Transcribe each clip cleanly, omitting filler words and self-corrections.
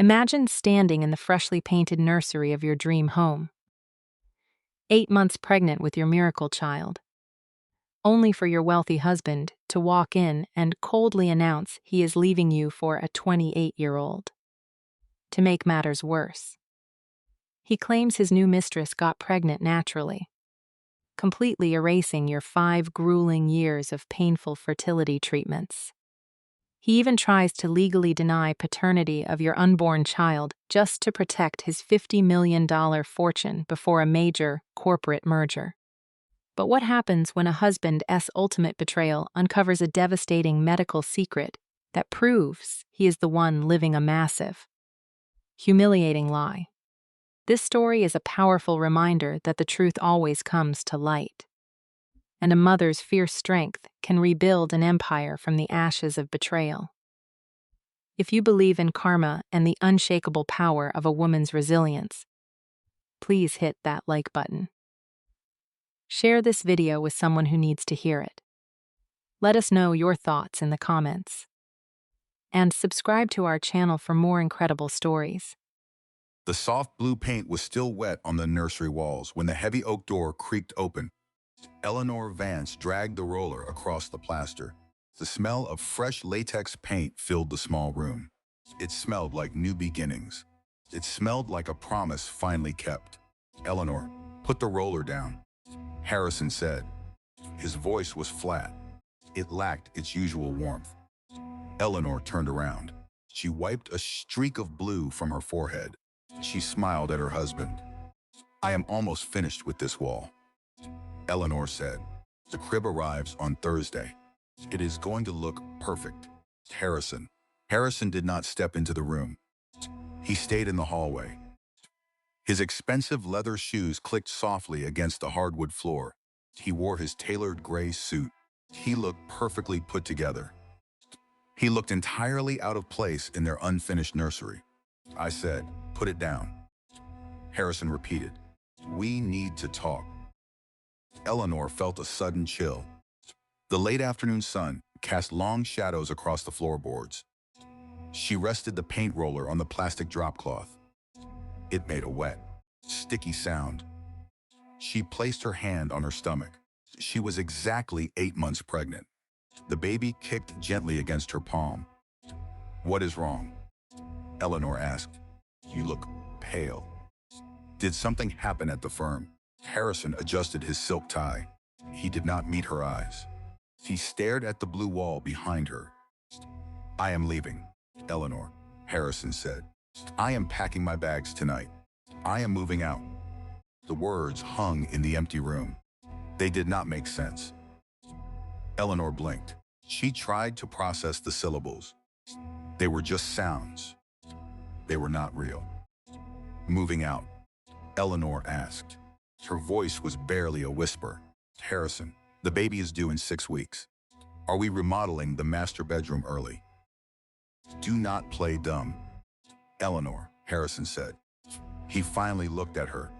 Imagine standing in the freshly painted nursery of your dream home, 8 months pregnant with your miracle child, only for your wealthy husband to walk in and coldly announce he is leaving you for a 28-year-old. To make matters worse, he claims his new mistress got pregnant naturally, completely erasing your 5 grueling years of painful fertility treatments. He even tries to legally deny paternity of your unborn child just to protect his $50 million fortune before a major corporate merger. But what happens when a husband's ultimate betrayal uncovers a devastating medical secret that proves he is the one living a massive, humiliating lie? This story is a powerful reminder that the truth always comes to light, and a mother's fierce strength can rebuild an empire from the ashes of betrayal. If you believe in karma and the unshakable power of a woman's resilience, please hit that like button. Share this video with someone who needs to hear it. Let us know your thoughts in the comments. And subscribe to our channel for more incredible stories. The soft blue paint was still wet on the nursery walls when the heavy oak door creaked open. Eleanor Vance dragged the roller across the plaster. The smell of fresh latex paint filled the small room. It smelled like new beginnings. It smelled like a promise finally kept. "Eleanor, put the roller down," Harrison said. His voice was flat. It lacked its usual warmth. Eleanor turned around. She wiped a streak of blue from her forehead. She smiled at her husband. "I am almost finished with this wall," Eleanor said. "The crib arrives on Thursday. It is going to look perfect." Harrison did not step into the room. He stayed in the hallway. His expensive leather shoes clicked softly against the hardwood floor. He wore his tailored gray suit. He looked perfectly put together. He looked entirely out of place in their unfinished nursery. "I said, put it down," Harrison repeated. "We need to talk." Eleanor felt a sudden chill. The late afternoon sun cast long shadows across the floorboards. She rested the paint roller on the plastic drop cloth. It made a wet, sticky sound. She placed her hand on her stomach. She was exactly 8 months pregnant. The baby kicked gently against her palm. "What is wrong?" Eleanor asked. "You look pale." "Did something happen at the firm?" Harrison adjusted his silk tie. He did not meet her eyes. He stared at the blue wall behind her. "I am leaving, Eleanor," Harrison said. "I am packing my bags tonight. I am moving out." The words hung in the empty room. They did not make sense. Eleanor blinked. She tried to process the syllables. They were just sounds. They were not real. "Moving out?" Eleanor asked. Her voice was barely a whisper. "Harrison, the baby is due in 6 weeks. Are we remodeling the master bedroom early?" "Do not play dumb, Eleanor," Harrison said. He finally looked at her.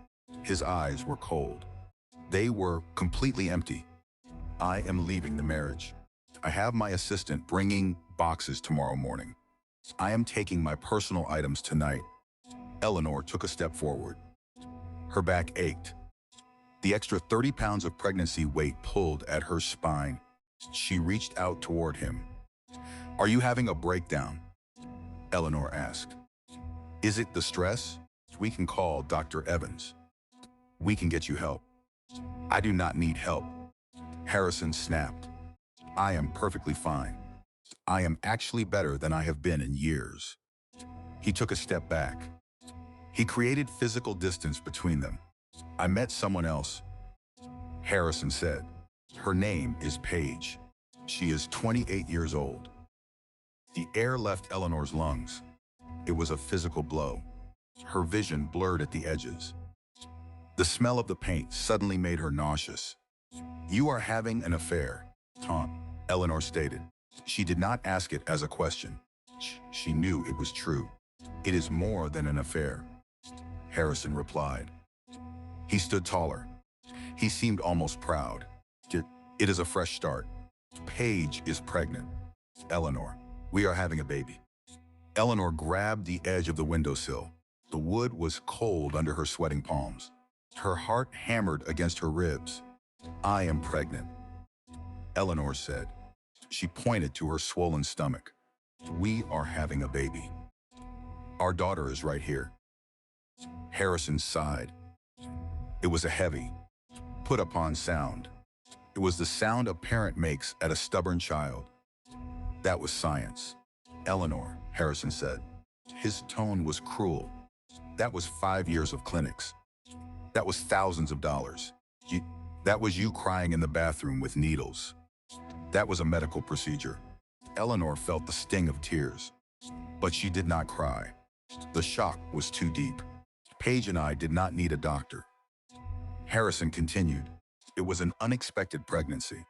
His eyes were cold. They were completely empty. "I am leaving the marriage. I have my assistant bringing boxes tomorrow morning. I am taking my personal items tonight." Eleanor took a step forward. Her back ached. The extra 30 pounds of pregnancy weight pulled at her spine. She reached out toward him. "Are you having a breakdown?" Eleanor asked. "Is it the stress? We can call Dr. Evans. We can get you help." "I do not need help," Harrison snapped. "I am perfectly fine. I am actually better than I have been in years." He took a step back. He created physical distance between them. "I met someone else," Harrison said. "Her name is Paige. She is 28 years old." The air left Eleanor's lungs. It was a physical blow. Her vision blurred at the edges. The smell of the paint suddenly made her nauseous. "You are having an affair, Tom," Eleanor stated. She did not ask it as a question. She knew it was true. "It is more than an affair," Harrison replied. He stood taller. He seemed almost proud. It is a fresh start. Paige is pregnant. Eleanor, we are having a baby." Eleanor grabbed the edge of the windowsill. The wood was cold under her sweating palms. Her heart hammered against her ribs. "I am pregnant," Eleanor said. She pointed to her swollen stomach. "We are having a baby. Our daughter is right here." Harrison sighed. It was a heavy, put-upon sound. It was the sound a parent makes at a stubborn child. "That was science, Eleanor," Harrison said. His tone was cruel. "That was 5 years of clinics. That was thousands of dollars. That was you crying in the bathroom with needles. That was a medical procedure." Eleanor felt the sting of tears, but she did not cry. The shock was too deep. "Paige and I did not need a doctor." Harrison continued. "It was an unexpected pregnancy.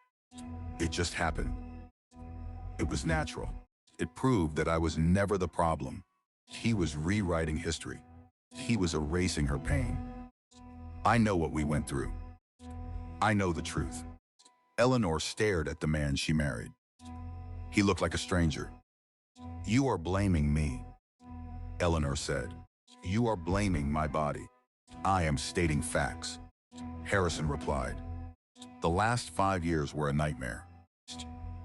It just happened. It was natural. It proved that I was never the problem." He was rewriting history. He was erasing her pain. "I know what we went through. I know the truth." Eleanor stared at the man she married. He looked like a stranger. "You are blaming me," Eleanor said. "You are blaming my body. I am stating facts." Harrison replied. "The last 5 years were a nightmare.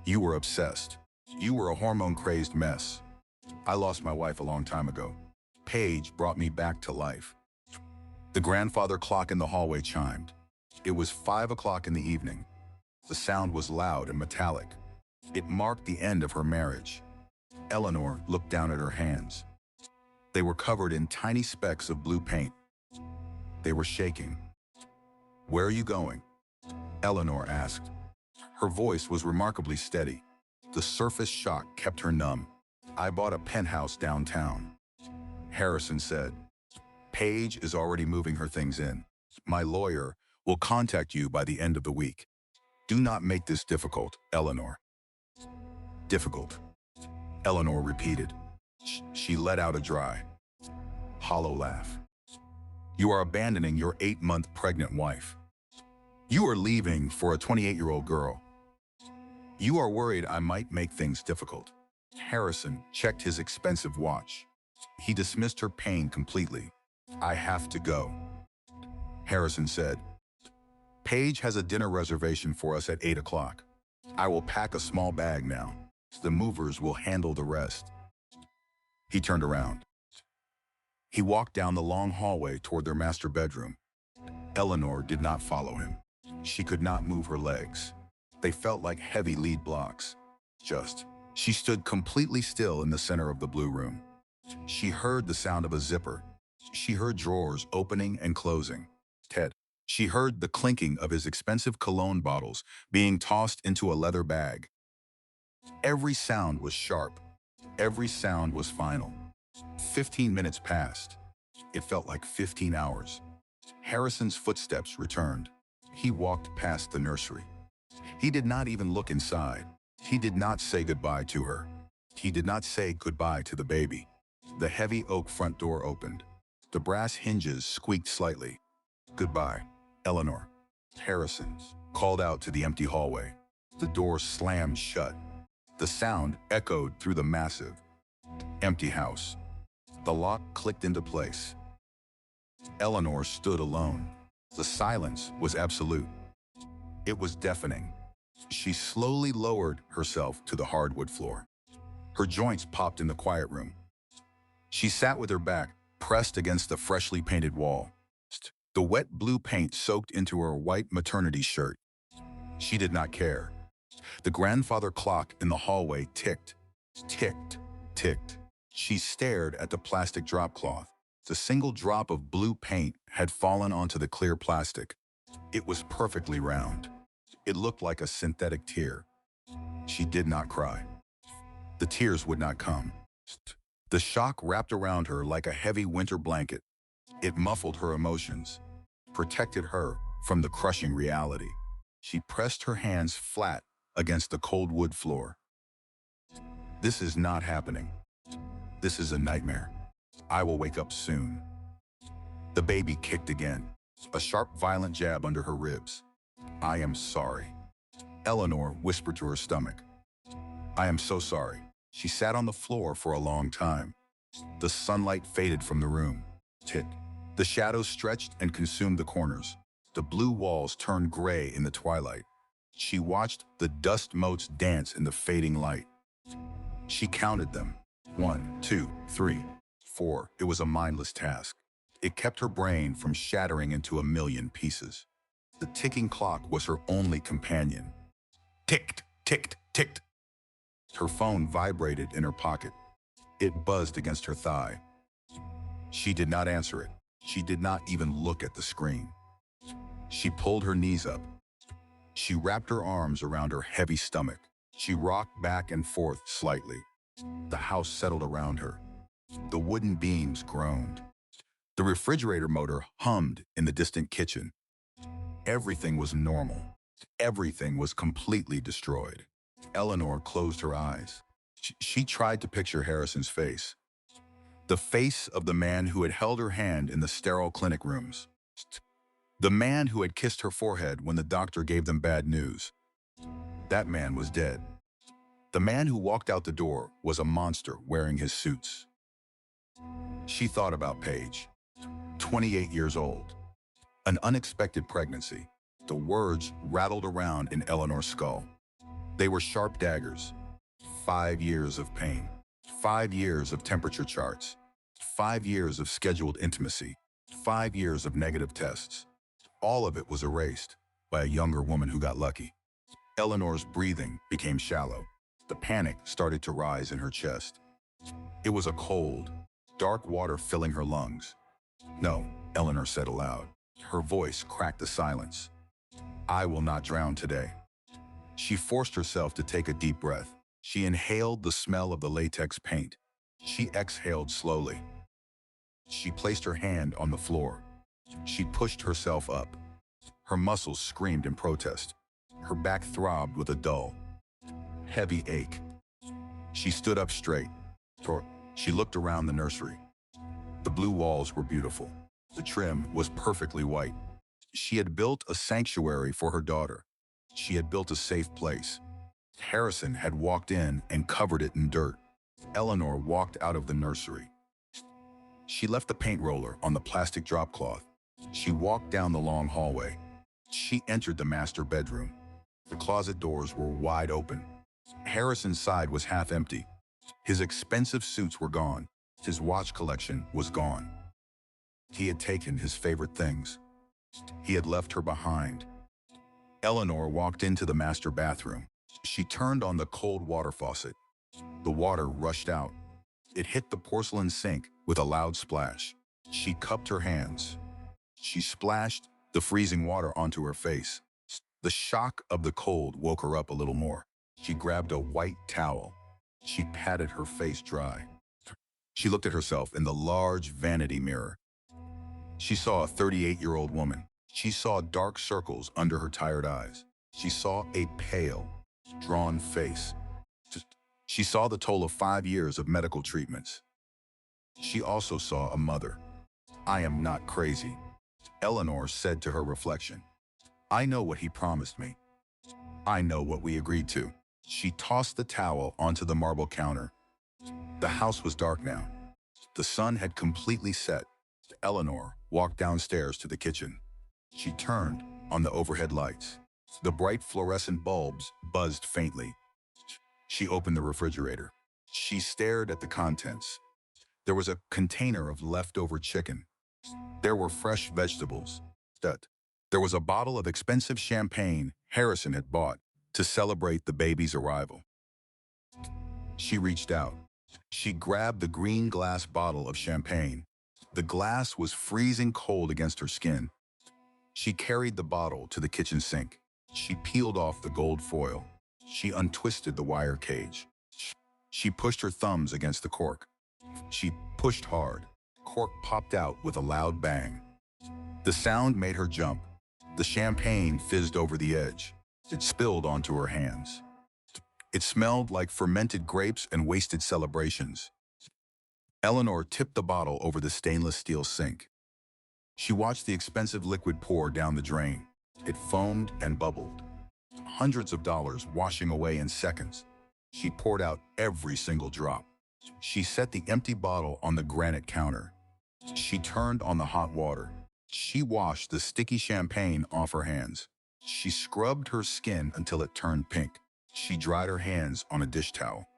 You were obsessed. You were a hormone-crazed mess. I lost my wife a long time ago. Paige brought me back to life." The grandfather clock in the hallway chimed. It was 5 o'clock in the evening. The sound was loud and metallic. It marked the end of her marriage. Eleanor looked down at her hands. They were covered in tiny specks of blue paint. They were shaking. "Where are you going?" Eleanor asked. Her voice was remarkably steady. The surface shock kept her numb. "I bought a penthouse downtown," Harrison said. "Paige is already moving her things in. My lawyer will contact you by the end of the week. Do not make this difficult, Eleanor." "Difficult," Eleanor repeated. She let out a dry, hollow laugh. "You are abandoning your 8-month pregnant wife. You are leaving for a 28-year-old girl. You are worried I might make things difficult." Harrison checked his expensive watch. He dismissed her pain completely. "I have to go," Harrison said. "Paige has a dinner reservation for us at 8 o'clock. I will pack a small bag now. The movers will handle the rest." He turned around. He walked down the long hallway toward their master bedroom. Eleanor did not follow him. She could not move her legs. They felt like heavy lead blocks. She stood completely still in the center of the blue room. She heard the sound of a zipper. She heard drawers opening and closing. She heard the clinking of his expensive cologne bottles being tossed into a leather bag. Every sound was sharp. Every sound was final. 15 minutes passed. It felt like 15 hours. Harrison's footsteps returned. He walked past the nursery. He did not even look inside. He did not say goodbye to her. He did not say goodbye to the baby. The heavy oak front door opened. The brass hinges squeaked slightly. "Goodbye, Eleanor," Harrison called out to the empty hallway. The door slammed shut. The sound echoed through the massive, empty house. The lock clicked into place. Eleanor stood alone. The silence was absolute. It was deafening. She slowly lowered herself to the hardwood floor. Her joints popped in the quiet room. She sat with her back pressed against the freshly painted wall. The wet blue paint soaked into her white maternity shirt. She did not care. The grandfather clock in the hallway ticked, ticked, ticked. She stared at the plastic drop cloth. The single drop of blue paint had fallen onto the clear plastic. It was perfectly round. It looked like a synthetic tear. She did not cry. The tears would not come. The shock wrapped around her like a heavy winter blanket. It muffled her emotions, protected her from the crushing reality. She pressed her hands flat against the cold wood floor. "This is not happening. This is a nightmare. I will wake up soon." The baby kicked again, a sharp, violent jab under her ribs. "I am sorry," Eleanor whispered to her stomach. "I am so sorry." She sat on the floor for a long time. The sunlight faded from the room. Tick. The shadows stretched and consumed the corners. The blue walls turned gray in the twilight. She watched the dust motes dance in the fading light. She counted them. 1, 2, 3, 4. It was a mindless task. It kept her brain from shattering into a million pieces. The ticking clock was her only companion. Ticked, ticked, ticked. Her phone vibrated in her pocket. It buzzed against her thigh. She did not answer it. She did not even look at the screen. She pulled her knees up. She wrapped her arms around her heavy stomach. She rocked back and forth slightly. The house settled around her. The wooden beams groaned. The refrigerator motor hummed in the distant kitchen. Everything was normal. Everything was completely destroyed. Eleanor closed her eyes. She tried to picture Harrison's face. The face of the man who had held her hand in the sterile clinic rooms. The man who had kissed her forehead when the doctor gave them bad news. That man was dead. The man who walked out the door was a monster wearing his suits. She thought about Paige, 28 years old. An unexpected pregnancy. The words rattled around in Eleanor's skull. They were sharp daggers. 5 years of pain. 5 years of temperature charts. 5 years of scheduled intimacy. 5 years of negative tests. All of it was erased by a younger woman who got lucky. Eleanor's breathing became shallow. The panic started to rise in her chest. It was a cold, dark water filling her lungs. No, Eleanor said aloud. Her voice cracked the silence. I will not drown today. She forced herself to take a deep breath. She inhaled the smell of the latex paint. She exhaled slowly. She placed her hand on the floor. She pushed herself up. Her muscles screamed in protest. Her back throbbed with a dull, heavy ache. She stood up straight. She looked around the nursery. The blue walls were beautiful. The trim was perfectly white. She had built a sanctuary for her daughter. She had built a safe place. Harrison had walked in and covered it in dirt. Eleanor walked out of the nursery. She left the paint roller on the plastic drop cloth. She walked down the long hallway. She entered the master bedroom. The closet doors were wide open. Harrison's side was half empty. His expensive suits were gone. His watch collection was gone. He had taken his favorite things. He had left her behind. Eleanor walked into the master bathroom. She turned on the cold water faucet. The water rushed out. It hit the porcelain sink with a loud splash. She cupped her hands. She splashed the freezing water onto her face. The shock of the cold woke her up a little more. She grabbed a white towel. She patted her face dry. She looked at herself in the large vanity mirror. She saw a 38-year-old woman. She saw dark circles under her tired eyes. She saw a pale, drawn face. She saw the toll of 5 years of medical treatments. She also saw a mother. I am not crazy, Eleanor said to her reflection. I know what he promised me. I know what we agreed to. She tossed the towel onto the marble counter. The house was dark now. The sun had completely set. Eleanor walked downstairs to the kitchen. She turned on the overhead lights. The bright fluorescent bulbs buzzed faintly. She opened the refrigerator. She stared at the contents. There was a container of leftover chicken. There were fresh vegetables. There was a bottle of expensive champagne Harrison had bought to celebrate the baby's arrival. She reached out. She grabbed the green glass bottle of champagne. The glass was freezing cold against her skin. She carried the bottle to the kitchen sink. She peeled off the gold foil. She untwisted the wire cage. She pushed her thumbs against the cork. She pushed hard. Cork popped out with a loud bang. The sound made her jump. The champagne fizzed over the edge. It spilled onto her hands. It smelled like fermented grapes and wasted celebrations. Eleanor tipped the bottle over the stainless steel sink. She watched the expensive liquid pour down the drain. It foamed and bubbled. Hundreds of dollars washing away in seconds. She poured out every single drop. She set the empty bottle on the granite counter. She turned on the hot water. She washed the sticky champagne off her hands. She scrubbed her skin until it turned pink. She dried her hands on a dish towel.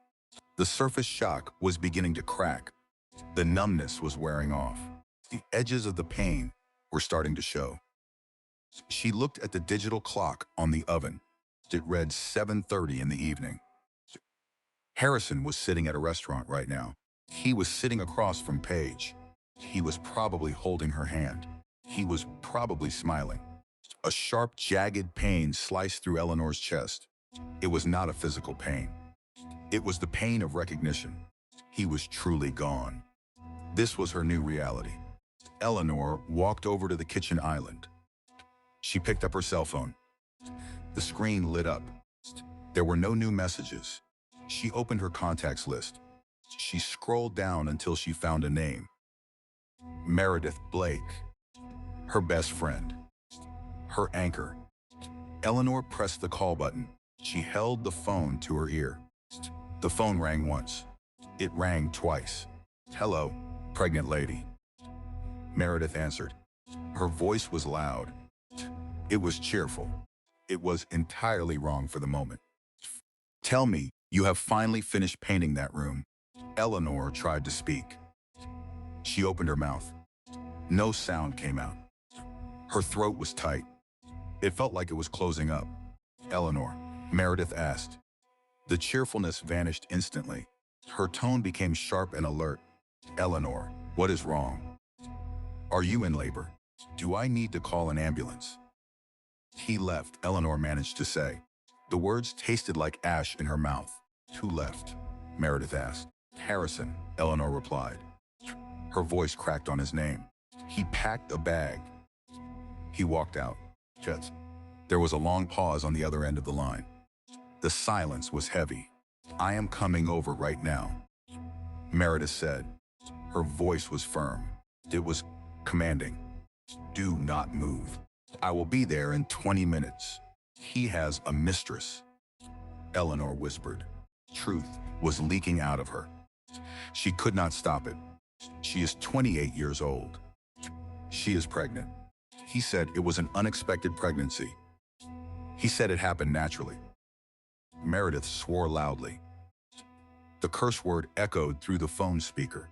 The surface shock was beginning to crack. The numbness was wearing off. The edges of the pain were starting to show. She looked at the digital clock on the oven. It read 7:30 in the evening. Harrison was sitting at a restaurant right now. He was sitting across from Paige. He was probably holding her hand. He was probably smiling. A sharp, jagged pain sliced through Eleanor's chest. It was not a physical pain. It was the pain of recognition. He was truly gone. This was her new reality. Eleanor walked over to the kitchen island. She picked up her cell phone. The screen lit up. There were no new messages. She opened her contacts list. She scrolled down until she found a name. Meredith Blake. Her best friend. Her anchor. Eleanor pressed the call button. She held the phone to her ear. The phone rang once. It rang twice. "Hello, pregnant lady." Meredith answered. Her voice was loud. It was cheerful. It was entirely wrong for the moment. "Tell me, you have finally finished painting that room." Eleanor tried to speak. She opened her mouth. No sound came out. Her throat was tight. It felt like it was closing up. "Eleanor," Meredith asked. The cheerfulness vanished instantly. Her tone became sharp and alert. "Eleanor, what is wrong? Are you in labor? Do I need to call an ambulance?" "He left," Eleanor managed to say. The words tasted like ash in her mouth. "Who left?" Meredith asked. "Harrison," Eleanor replied. Her voice cracked on his name. "He packed a bag." He walked out. Jets. There was a long pause on the other end of the line. The silence was heavy. "I am coming over right now," Meredith said. Her voice was firm. It was commanding. "Do not move. I will be there in 20 minutes. He has a mistress," Eleanor whispered. Truth was leaking out of her. She could not stop it. "She is 28 years old. She is pregnant." He said it was an unexpected pregnancy. He said it happened naturally. Meredith swore loudly. The curse word echoed through the phone speaker.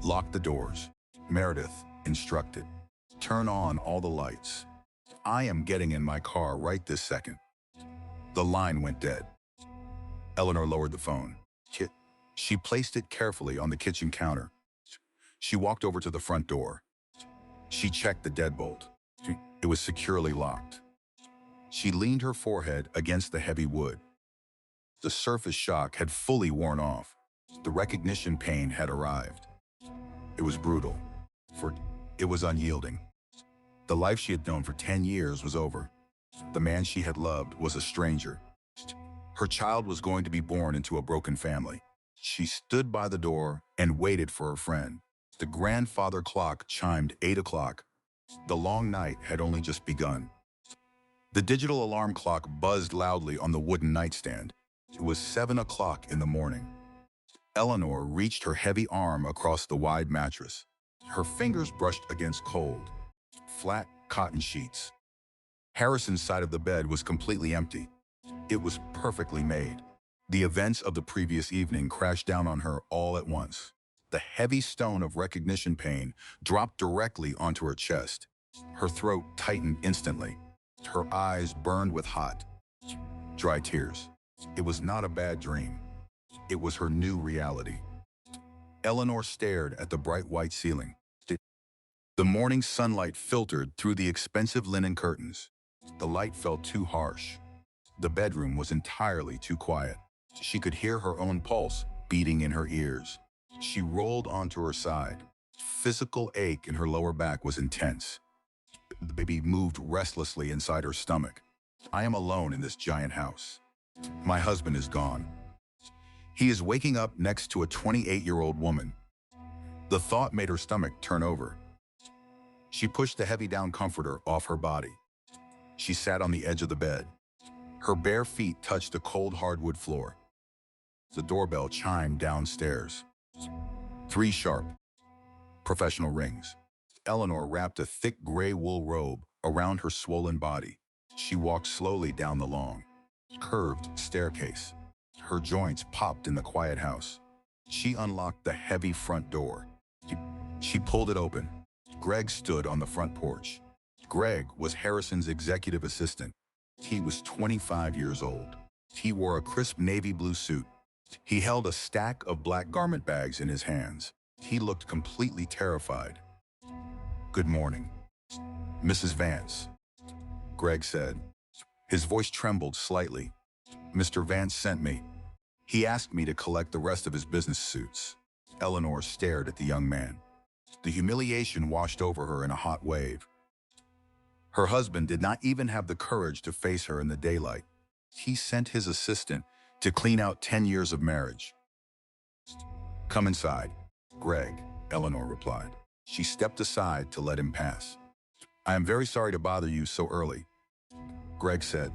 "Lock the doors," Meredith instructed. "Turn on all the lights. I am getting in my car right this second." The line went dead. Eleanor lowered the phone. She placed it carefully on the kitchen counter. She walked over to the front door. She checked the deadbolt. It was securely locked. She leaned her forehead against the heavy wood. The surface shock had fully worn off. The recognition pain had arrived. It was brutal, for it was unyielding. The life she had known for 10 years was over. The man she had loved was a stranger. Her child was going to be born into a broken family. She stood by the door and waited for her friend. The grandfather clock chimed 8 o'clock. The long night had only just begun. The digital alarm clock buzzed loudly on the wooden nightstand. It was 7 o'clock in the morning. Eleanor reached her heavy arm across the wide mattress. Her fingers brushed against cold, flat cotton sheets. Harrison's side of the bed was completely empty. It was perfectly made. The events of the previous evening crashed down on her all at once. The heavy stone of recognition pain dropped directly onto her chest. Her throat tightened instantly. Her eyes burned with hot, dry tears. It was not a bad dream. It was her new reality. Eleanor stared at the bright white ceiling. The morning sunlight filtered through the expensive linen curtains. The light felt too harsh. The bedroom was entirely too quiet. She could hear her own pulse beating in her ears. She rolled onto her side. Physical ache in her lower back was intense. The baby moved restlessly inside her stomach. "I am alone in this giant house. My husband is gone. He is waking up next to a 28-year-old woman." The thought made her stomach turn over. She pushed the heavy down comforter off her body. She sat on the edge of the bed. Her bare feet touched the cold hardwood floor. The doorbell chimed downstairs. 3 sharp, professional rings. Eleanor wrapped a thick gray wool robe around her swollen body. She walked slowly down the long, curved staircase. Her joints popped in the quiet house. She unlocked the heavy front door. She pulled it open. Greg stood on the front porch. Greg was Harrison's executive assistant. He was 25 years old. He wore a crisp navy blue suit. He held a stack of black garment bags in his hands. He looked completely terrified. "Good morning, Mrs. Vance," Greg said. His voice trembled slightly. "Mr. Vance sent me. He asked me to collect the rest of his business suits." Eleanor stared at the young man. The humiliation washed over her in a hot wave. Her husband did not even have the courage to face her in the daylight. He sent his assistant to clean out 10 years of marriage. "Come inside, Greg," Eleanor replied. She stepped aside to let him pass. "I am very sorry to bother you so early," Greg said.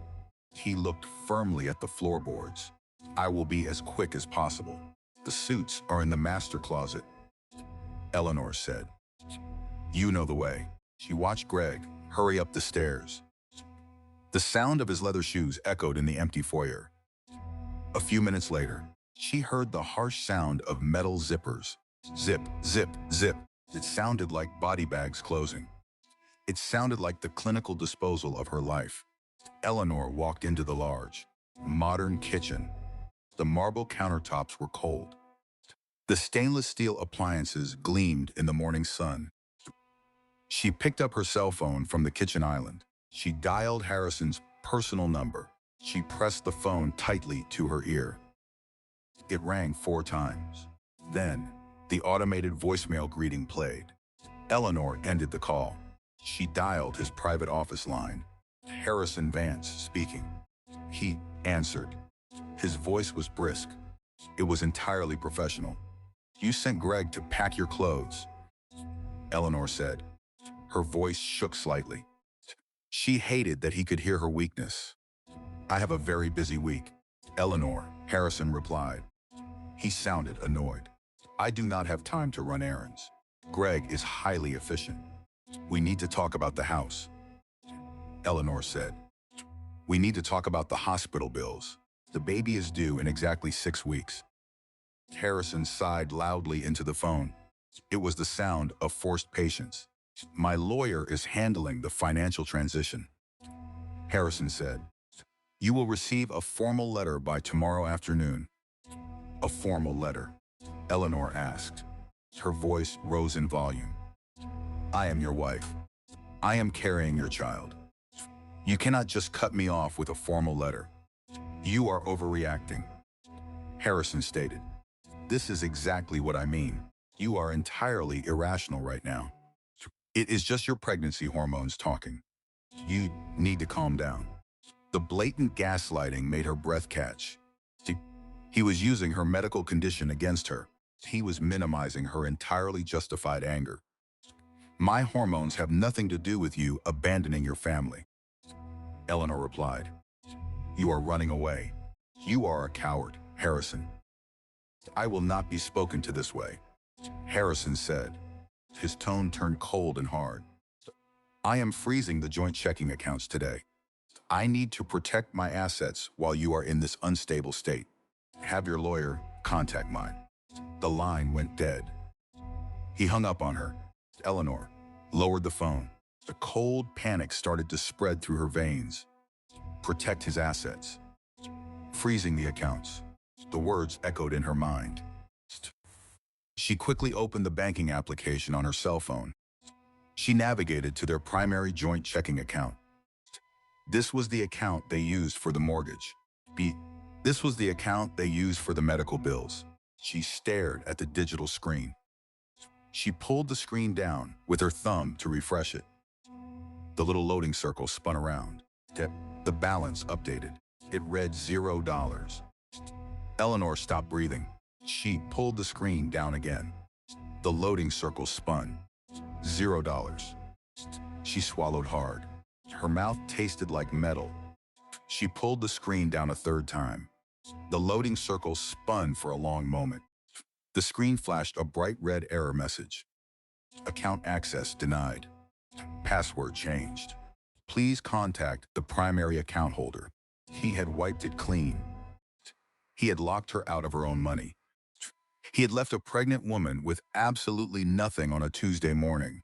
He looked firmly at the floorboards. "I will be as quick as possible. The suits are in the master closet," Eleanor said. "You know the way." She watched Greg hurry up the stairs. The sound of his leather shoes echoed in the empty foyer. A few minutes later, she heard the harsh sound of metal zippers. Zip, zip, zip. It sounded like body bags closing. It sounded like the clinical disposal of her life. Eleanor walked into the large, modern kitchen. The marble countertops were cold. The stainless steel appliances gleamed in the morning sun. She picked up her cell phone from the kitchen island. She dialed Harrison's personal number. She pressed the phone tightly to her ear. It rang 4 times. Then, the automated voicemail greeting played. Eleanor ended the call. She dialed his private office line. Harrison Vance speaking. He answered. His voice was brisk. It was entirely professional. "You sent Greg to pack your clothes," Eleanor said. Her voice shook slightly. She hated that he could hear her weakness. "I have a very busy week, Eleanor," Harrison replied. He sounded annoyed. "I do not have time to run errands. Greg is highly efficient. We need to talk about the house," Eleanor said. "We need to talk about the hospital bills. The baby is due in exactly 6 weeks." Harrison sighed loudly into the phone. It was the sound of forced patience. "My lawyer is handling the financial transition," Harrison said. "You will receive a formal letter by tomorrow afternoon." "A formal letter?" Eleanor asked. Her voice rose in volume. "I am your wife. I am carrying your child. You cannot just cut me off with a formal letter. You are overreacting," Harrison stated. "This is exactly what I mean. You are entirely irrational right now. It is just your pregnancy hormones talking. You need to calm down." The blatant gaslighting made her breath catch. He was using her medical condition against her. He was minimizing her entirely justified anger. "My hormones have nothing to do with you abandoning your family," Eleanor replied. "You are running away. You are a coward, Harrison." "I will not be spoken to this way," Harrison said. His tone turned cold and hard. "I am freezing the joint checking accounts today. I need to protect my assets while you are in this unstable state. Have your lawyer contact mine." The line went dead. He hung up on her. Eleanor lowered the phone. The cold panic started to spread through her veins. Protect his assets. Freezing the accounts. The words echoed in her mind. She quickly opened the banking application on her cell phone. She navigated to their primary joint checking account. This was the account they used for the mortgage. This was the account they used for the medical bills. She stared at the digital screen. She pulled the screen down with her thumb to refresh it. The little loading circle spun around. The balance updated. It read $0. Eleanor stopped breathing. She pulled the screen down again. The loading circle spun. $0. She swallowed hard. Her mouth tasted like metal. She pulled the screen down a third time. The loading circle spun for a long moment. The screen flashed a bright red error message. Account access denied. Password changed. Please contact the primary account holder. He had wiped it clean. He had locked her out of her own money. He had left a pregnant woman with absolutely nothing on a Tuesday morning.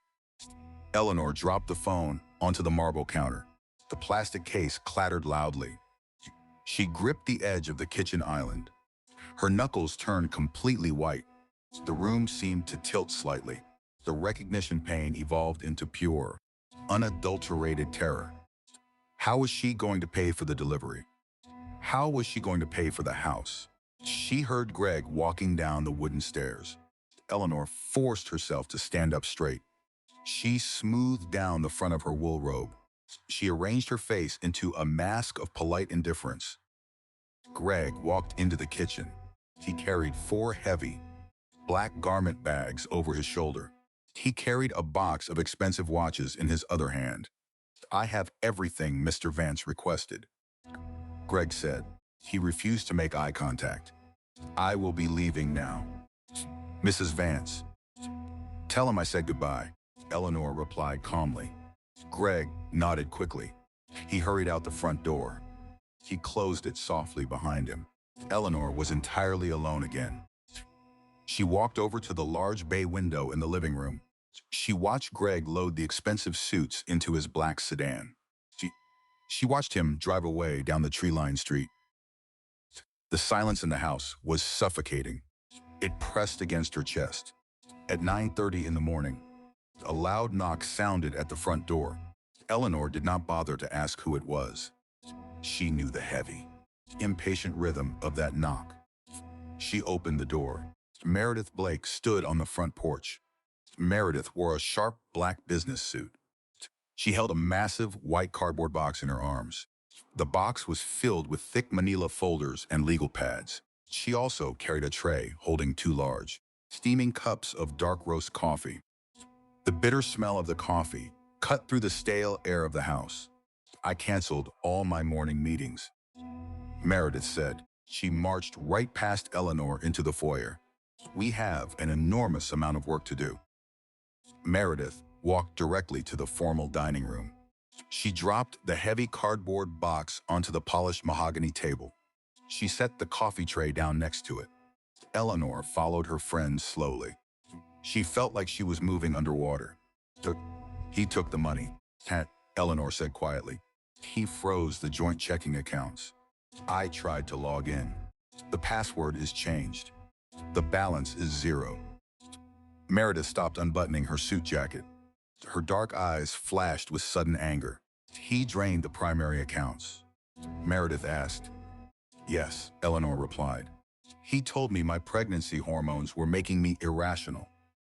Eleanor dropped the phone onto the marble counter. The plastic case clattered loudly. She gripped the edge of the kitchen island. Her knuckles turned completely white. The room seemed to tilt slightly. The recognition pain evolved into pure, unadulterated terror. How was she going to pay for the delivery? How was she going to pay for the house? She heard Greg walking down the wooden stairs. Eleanor forced herself to stand up straight. She smoothed down the front of her wool robe. She arranged her face into a mask of polite indifference. Greg walked into the kitchen. He carried 4 heavy, black garment bags over his shoulder. He carried a box of expensive watches in his other hand. "I have everything Mr. Vance requested," Greg said. He refused to make eye contact. "I will be leaving now." "Mrs. Vance." "Tell him I said goodbye," Eleanor replied calmly. Greg nodded quickly. He hurried out the front door. He closed it softly behind him. Eleanor was entirely alone again. She walked over to the large bay window in the living room. She watched Greg load the expensive suits into his black sedan. She watched him drive away down the tree-lined street. The silence in the house was suffocating. It pressed against her chest. At 9:30 in the morning, a loud knock sounded at the front door. Eleanor did not bother to ask who it was. She knew the heavy, impatient rhythm of that knock. She opened the door. Meredith Blake stood on the front porch. Meredith wore a sharp black business suit. She held a massive white cardboard box in her arms. The box was filled with thick manila folders and legal pads. She also carried a tray holding 2 large, steaming cups of dark roast coffee. The bitter smell of the coffee cut through the stale air of the house. "I canceled all my morning meetings," Meredith said. She marched right past Eleanor into the foyer. "We have an enormous amount of work to do." Meredith walked directly to the formal dining room. She dropped the heavy cardboard box onto the polished mahogany table. She set the coffee tray down next to it. Eleanor followed her friend slowly. She felt like she was moving underwater. He took the money," Eleanor said quietly. "He froze the joint checking accounts. I tried to log in. The password is changed. The balance is 0. Meredith stopped unbuttoning her suit jacket. Her dark eyes flashed with sudden anger. "He drained the primary accounts?" Meredith asked. "Yes," Eleanor replied. "He told me my pregnancy hormones were making me irrational.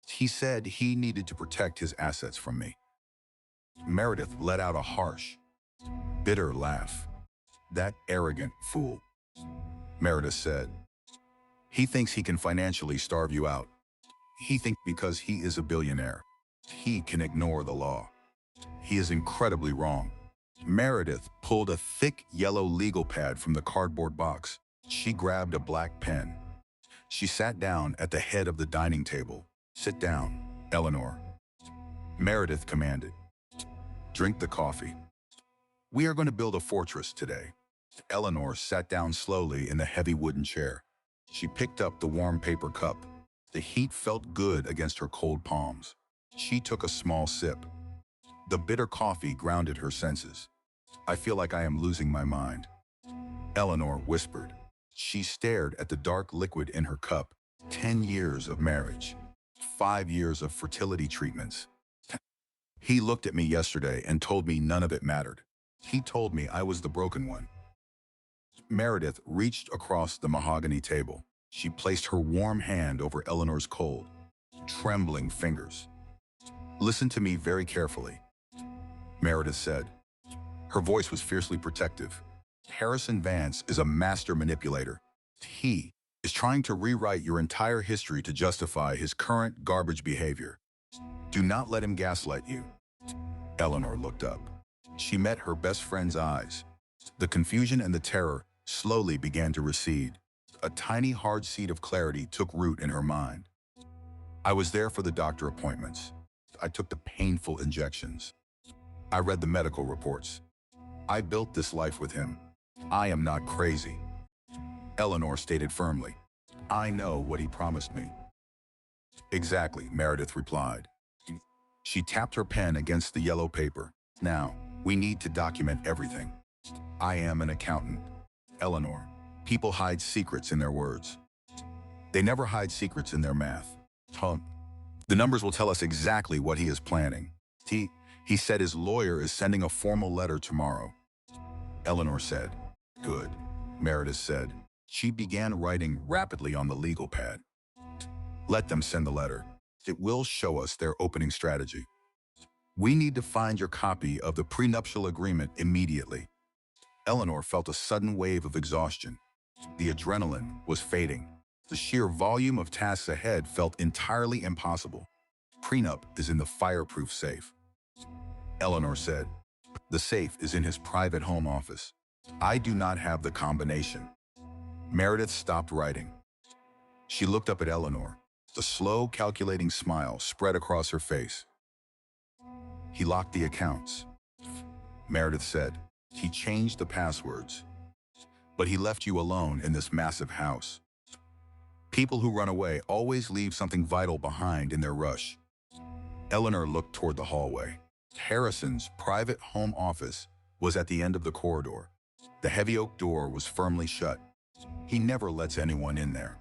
He said he needed to protect his assets from me." Meredith let out a harsh, bitter laugh. "That arrogant fool," Meredith said. "He thinks he can financially starve you out. He thinks because he is a billionaire, he can ignore the law. He is incredibly wrong." Meredith pulled a thick yellow legal pad from the cardboard box. She grabbed a black pen. She sat down at the head of the dining table. "Sit down, Eleanor," Meredith commanded. "Drink the coffee. We are going to build a fortress today." Eleanor sat down slowly in the heavy wooden chair. She picked up the warm paper cup. The heat felt good against her cold palms. She took a small sip. The bitter coffee grounded her senses. "I feel like I am losing my mind," Eleanor whispered. She stared at the dark liquid in her cup. 10 years of marriage. 5 years of fertility treatments. "He looked at me yesterday and told me none of it mattered. He told me I was the broken one." Meredith reached across the mahogany table. She placed her warm hand over Eleanor's cold, trembling fingers. "Listen to me very carefully," Meredith said. Her voice was fiercely protective. "Harrison Vance is a master manipulator. He is trying to rewrite your entire history to justify his current garbage behavior. Do not let him gaslight you." Eleanor looked up. She met her best friend's eyes. The confusion and the terror slowly began to recede. A tiny hard seed of clarity took root in her mind. I was there for the doctor appointments. I took the painful injections. I read the medical reports. I built this life with him. I am not crazy. Eleanor stated firmly. I know what he promised me. Exactly, Meredith replied. She tapped her pen against the yellow paper. Now, we need to document everything. I am an accountant. Eleanor, people hide secrets in their words. They never hide secrets in their math. Huh? The numbers will tell us exactly what he is planning. He said his lawyer is sending a formal letter tomorrow. Eleanor said. Good, Meredith said. She began writing rapidly on the legal pad. Let them send the letter. It will show us their opening strategy. We need to find your copy of the prenuptial agreement immediately. Eleanor felt a sudden wave of exhaustion. The adrenaline was fading. The sheer volume of tasks ahead felt entirely impossible. Prenup is in the fireproof safe. Eleanor said, the safe is in his private home office. I do not have the combination. Meredith stopped writing. She looked up at Eleanor. The slow, calculating smile spread across her face. He locked the accounts. Meredith said, he changed the passwords. But he left you alone in this massive house. People who run away always leave something vital behind in their rush. Eleanor looked toward the hallway. Harrison's private home office was at the end of the corridor. The heavy oak door was firmly shut. He never lets anyone in there.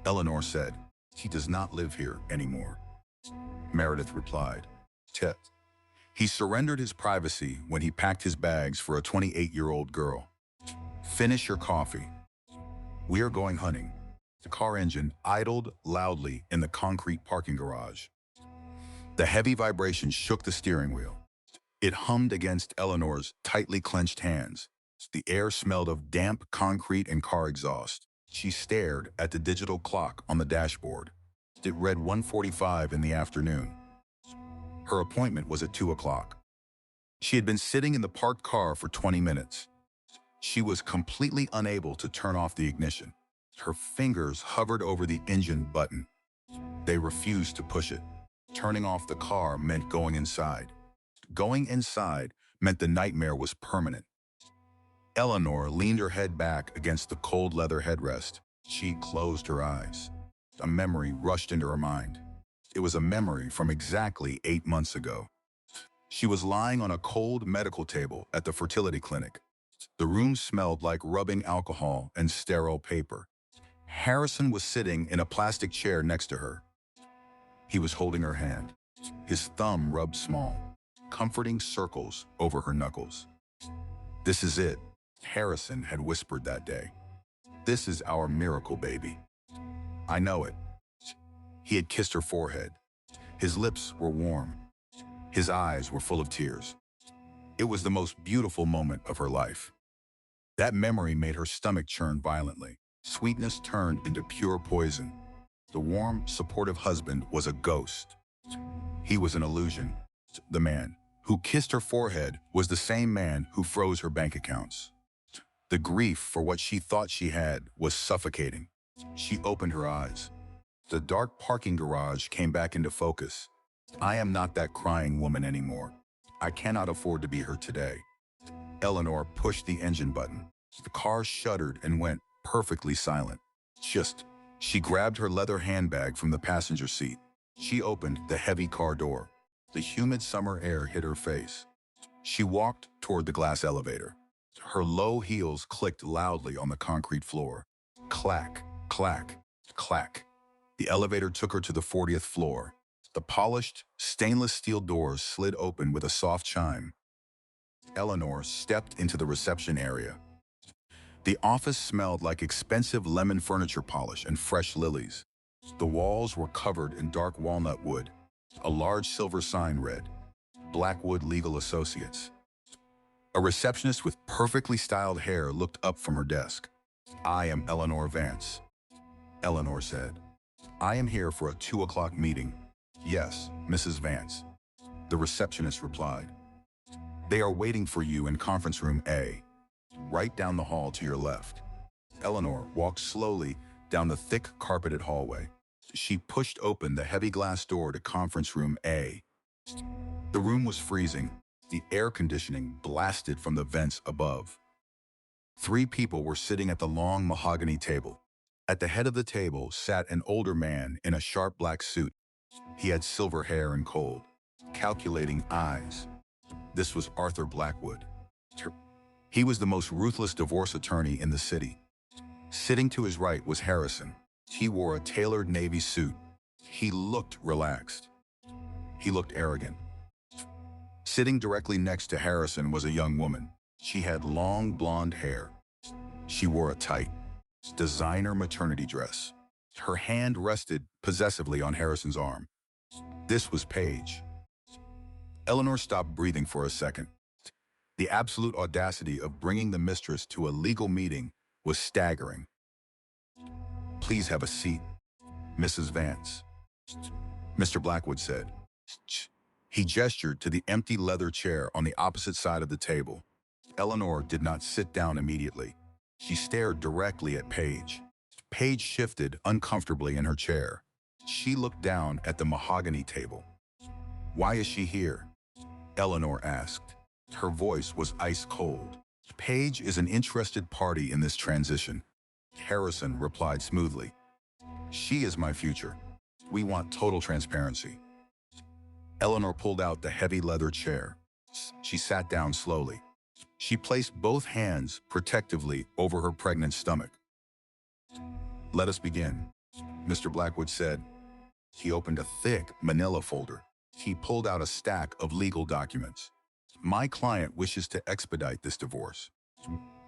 Eleanor said, he does not live here anymore. Meredith replied, Tet. He surrendered his privacy when he packed his bags for a 28-year-old girl. Finish your coffee. We are going hunting. The car engine idled loudly in the concrete parking garage. The heavy vibration shook the steering wheel. It hummed against Eleanor's tightly clenched hands. The air smelled of damp concrete and car exhaust. She stared at the digital clock on the dashboard. It read 1:45 in the afternoon. Her appointment was at 2 o'clock. She had been sitting in the parked car for 20 minutes. She was completely unable to turn off the ignition. Her fingers hovered over the engine button. They refused to push it. Turning off the car meant going inside. Going inside meant the nightmare was permanent. Eleanor leaned her head back against the cold leather headrest. She closed her eyes. A memory rushed into her mind. It was a memory from exactly 8 months ago. She was lying on a cold medical table at the fertility clinic. The room smelled like rubbing alcohol and sterile paper. Harrison was sitting in a plastic chair next to her. He was holding her hand. His thumb rubbed small, comforting circles over her knuckles. This is it, Harrison had whispered that day. This is our miracle baby. I know it. He had kissed her forehead. His lips were warm. His eyes were full of tears. It was the most beautiful moment of her life. That memory made her stomach churn violently. Sweetness turned into pure poison. The warm, supportive husband was a ghost. He was an illusion. The man who kissed her forehead was the same man who froze her bank accounts. The grief for what she thought she had was suffocating. She opened her eyes. The dark parking garage came back into focus. I am not that crying woman anymore. I cannot afford to be her today. Eleanor pushed the engine button. The car shuddered and went perfectly silent. She grabbed her leather handbag from the passenger seat. She opened the heavy car door. The humid summer air hit her face. She walked toward the glass elevator. Her low heels clicked loudly on the concrete floor. Clack, clack, clack. The elevator took her to the 40th floor. The polished, stainless steel doors slid open with a soft chime. Eleanor stepped into the reception area. The office smelled like expensive lemon furniture polish and fresh lilies. The walls were covered in dark walnut wood. A large silver sign read, Blackwood Legal Associates. A receptionist with perfectly styled hair looked up from her desk. I am Eleanor Vance. Eleanor said, I am here for a 2 o'clock meeting. Yes, Mrs. Vance. The receptionist replied. They are waiting for you in conference room A. right down the hall to your left. Eleanor walked slowly down the thick carpeted hallway. She pushed open the heavy glass door to conference room A. The room was freezing. The air conditioning blasted from the vents above. 3 people were sitting at the long mahogany table. At the head of the table sat an older man in a sharp black suit. He had silver hair and cold, calculating eyes. This was Arthur Blackwood. He was the most ruthless divorce attorney in the city. Sitting to his right was Harrison. He wore a tailored navy suit. He looked relaxed. He looked arrogant. Sitting directly next to Harrison was a young woman. She had long blonde hair. She wore a tight, designer maternity dress. Her hand rested possessively on Harrison's arm. This was Paige. Eleanor stopped breathing for a second. The absolute audacity of bringing the mistress to a legal meeting was staggering. "Please have a seat, Mrs. Vance," Mr. Blackwood said. He gestured to the empty leather chair on the opposite side of the table. Eleanor did not sit down immediately. She stared directly at Paige. Paige shifted uncomfortably in her chair. She looked down at the mahogany table. "Why is she here?" Eleanor asked. Her voice was ice cold. "Paige is an interested party in this transition," Harrison replied smoothly. "She is my future. We want total transparency." Eleanor pulled out the heavy leather chair. She sat down slowly. She placed both hands protectively over her pregnant stomach. "Let us begin," Mr. Blackwood said. He opened a thick manila folder. He pulled out a stack of legal documents. "My client wishes to expedite this divorce,"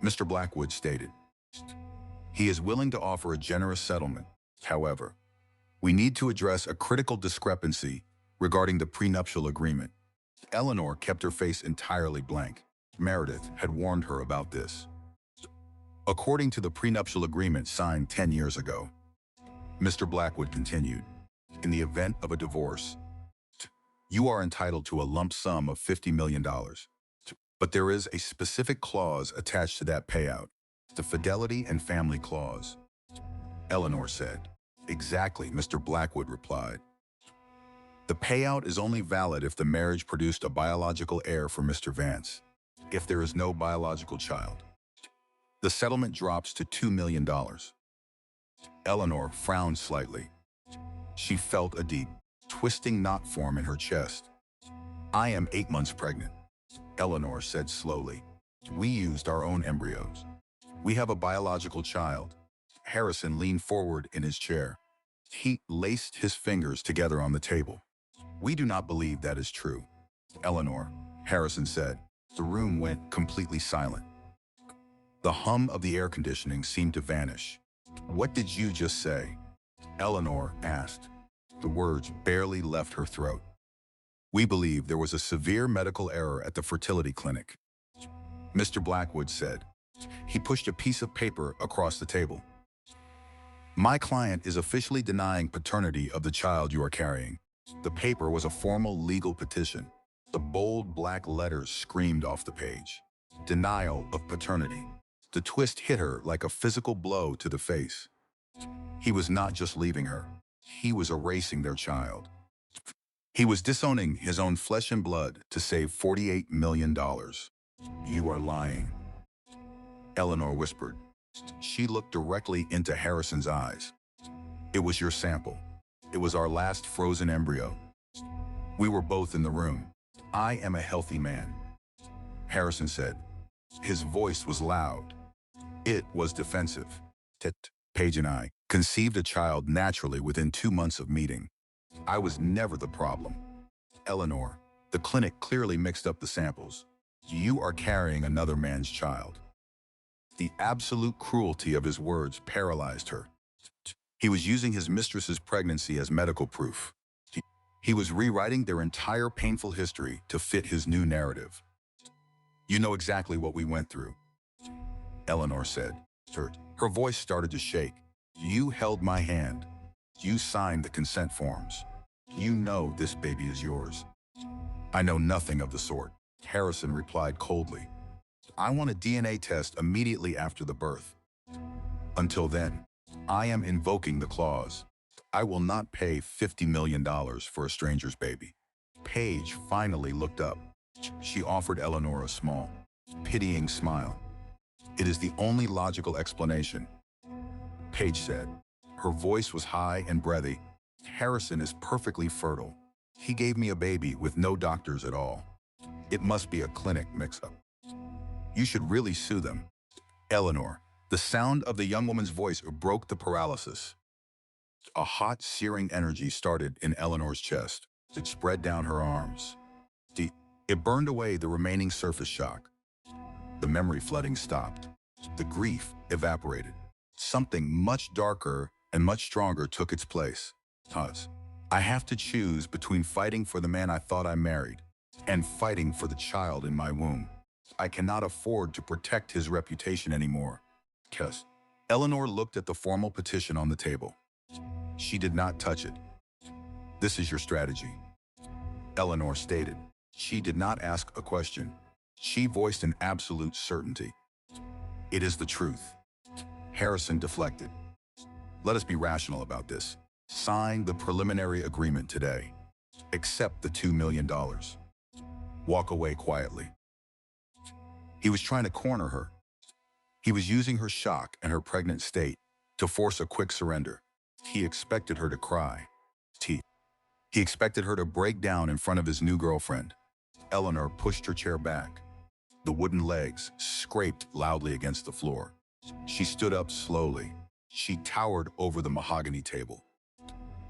Mr. Blackwood stated. "He is willing to offer a generous settlement. However, we need to address a critical discrepancy regarding the prenuptial agreement." Eleanor kept her face entirely blank. Meredith had warned her about this. "According to the prenuptial agreement signed 10 years ago," Mr. Blackwood continued, "in the event of a divorce, you are entitled to a lump sum of $50 million. But there is a specific clause attached to that payout, the Fidelity and Family Clause." Eleanor said. "Exactly," Mr. Blackwood replied. "The payout is only valid if the marriage produced a biological heir for Mr. Vance. If there is no biological child, the settlement drops to $2 million. Eleanor frowned slightly. She felt a deep, twisting knot form in her chest. "I am 8 months pregnant," Eleanor said slowly. "We used our own embryos. We have a biological child." Harrison leaned forward in his chair. He laced his fingers together on the table. "We do not believe that is true, Eleanor," Harrison said. The room went completely silent. The hum of the air conditioning seemed to vanish. "What did you just say?" Eleanor asked. The words barely left her throat. "We believe there was a severe medical error at the fertility clinic," Mr. Blackwood said. He pushed a piece of paper across the table. "My client is officially denying paternity of the child you are carrying." The paper was a formal legal petition. The bold black letters screamed off the page. Denial of paternity. The twist hit her like a physical blow to the face. He was not just leaving her. He was erasing their child. He was disowning his own flesh and blood to save $48 million. "You are lying," Eleanor whispered. She looked directly into Harrison's eyes. "It was your sample. It was our last frozen embryo. We were both in the room. I am a healthy man," Harrison said. His voice was loud. It was defensive. "Paige and I conceived a child naturally within 2 months of meeting. I was never the problem." "Eleanor, the clinic clearly mixed up the samples. You are carrying another man's child." The absolute cruelty of his words paralyzed her. He was using his mistress's pregnancy as medical proof. He was rewriting their entire painful history to fit his new narrative. "You know exactly what we went through," Eleanor said. Her voice started to shake. "You held my hand. You signed the consent forms. You know this baby is yours." "I know nothing of the sort," Harrison replied coldly. I want a DNA test immediately after the birth. Until then, I am invoking the clause. I will not pay $50 million for a stranger's baby. Paige finally looked up. She offered Eleanor a small, pitying smile. It is the only logical explanation, Paige said. Her voice was high and breathy. Harrison is perfectly fertile. He gave me a baby with no doctors at all. It must be a clinic mix-up. You should really sue them. Eleanor, the sound of the young woman's voice broke the paralysis. A hot, searing energy started in Eleanor's chest. It spread down her arms. It burned away the remaining surface shock. The memory flooding stopped. The grief evaporated. Something much darker and much stronger took its place. I have to choose between fighting for the man I thought I married and fighting for the child in my womb. I cannot afford to protect his reputation anymore. Eleanor looked at the formal petition on the table. She did not touch it. This is your strategy, Eleanor stated. She did not ask a question. She voiced an absolute certainty. It is the truth. Harrison deflected. Let us be rational about this. Sign the preliminary agreement today. Accept the $2 million. Walk away quietly. He was trying to corner her. He was using her shock and her pregnant state to force a quick surrender. He expected her to cry. He expected her to break down in front of his new girlfriend. Eleanor pushed her chair back. The wooden legs scraped loudly against the floor. She stood up slowly. She towered over the mahogany table.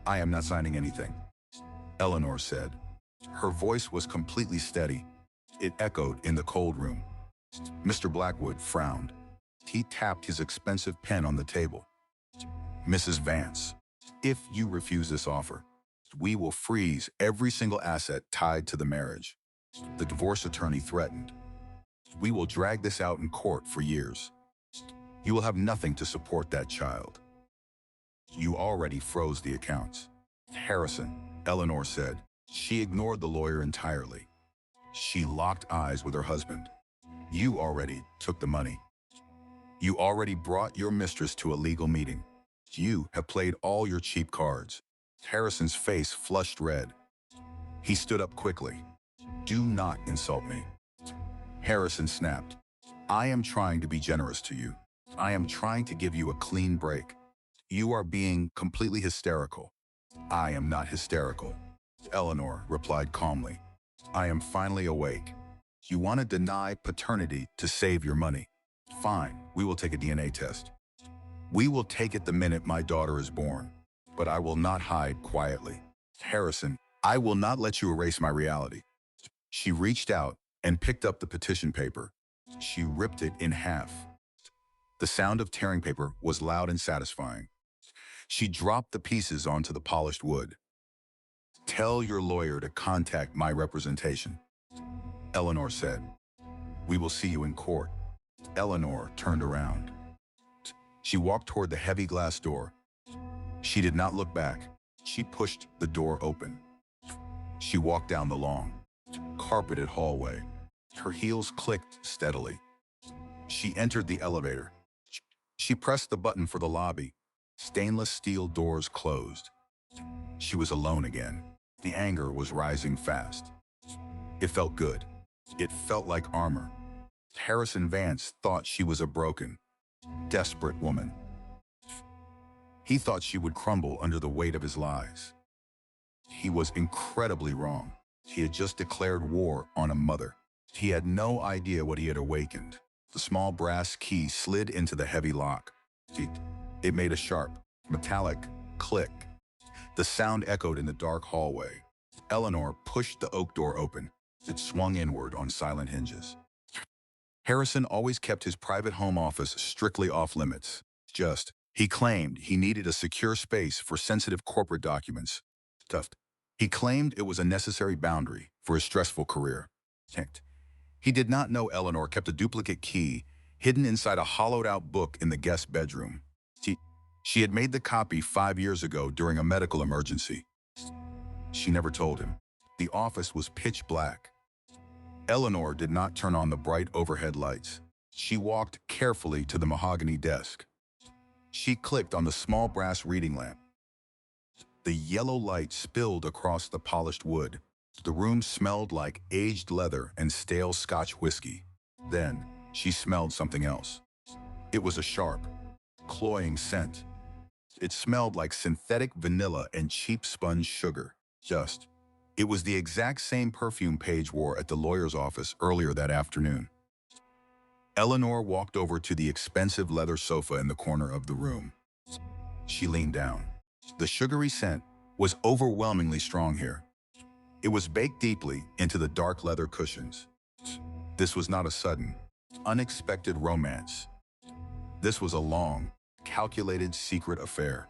I am not signing anything, Eleanor said. Her voice was completely steady. It echoed in the cold room. Mr. Blackwood frowned. He tapped his expensive pen on the table. Mrs. Vance, if you refuse this offer, we will freeze every single asset tied to the marriage. The divorce attorney threatened. We will drag this out in court for years. You will have nothing to support that child. You already froze the accounts. Harrison, Eleanor said. She ignored the lawyer entirely. She locked eyes with her husband. You already took the money. You already brought your mistress to a legal meeting. You have played all your cheap cards. Harrison's face flushed red. He stood up quickly. Do not insult me. Harrison snapped. I am trying to be generous to you. I am trying to give you a clean break. You are being completely hysterical. I am not hysterical, Eleanor replied calmly. I am finally awake. You want to deny paternity to save your money. Fine, we will take a DNA test. We will take it the minute my daughter is born. But I will not hide quietly. Harrison, I will not let you erase my reality. She reached out and picked up the petition paper. She ripped it in half. The sound of tearing paper was loud and satisfying. She dropped the pieces onto the polished wood. Tell your lawyer to contact my representation, Eleanor said. We will see you in court. Eleanor turned around. She walked toward the heavy glass door. She did not look back. She pushed the door open. She walked down the long, carpeted hallway. Her heels clicked steadily. She entered the elevator. She pressed the button for the lobby. Stainless steel doors closed. She was alone again. The anger was rising fast. It felt good. It felt like armor. Harrison Vance thought she was a broken, desperate woman. He thought she would crumble under the weight of his lies. He was incredibly wrong. He had just declared war on a mother. He had no idea what he had awakened. The small brass key slid into the heavy lock. It made a sharp, metallic click. The sound echoed in the dark hallway. Eleanor pushed the oak door open. It swung inward on silent hinges. Harrison always kept his private home office strictly off limits. He claimed he needed a secure space for sensitive corporate documents. He claimed it was a necessary boundary for his stressful career. He did not know Eleanor kept a duplicate key hidden inside a hollowed-out book in the guest bedroom. She had made the copy 5 years ago during a medical emergency. She never told him. The office was pitch black. Eleanor did not turn on the bright overhead lights. She walked carefully to the mahogany desk. She clicked on the small brass reading lamp. The yellow light spilled across the polished wood. The room smelled like aged leather and stale Scotch whiskey. Then, she smelled something else. It was a sharp, cloying scent. It smelled like synthetic vanilla and cheap sponge sugar. It was the exact same perfume Paige wore at the lawyer's office earlier that afternoon. Eleanor walked over to the expensive leather sofa in the corner of the room. She leaned down. The sugary scent was overwhelmingly strong here. It was baked deeply into the dark leather cushions. This was not a sudden, unexpected romance. This was a long, calculated secret affair.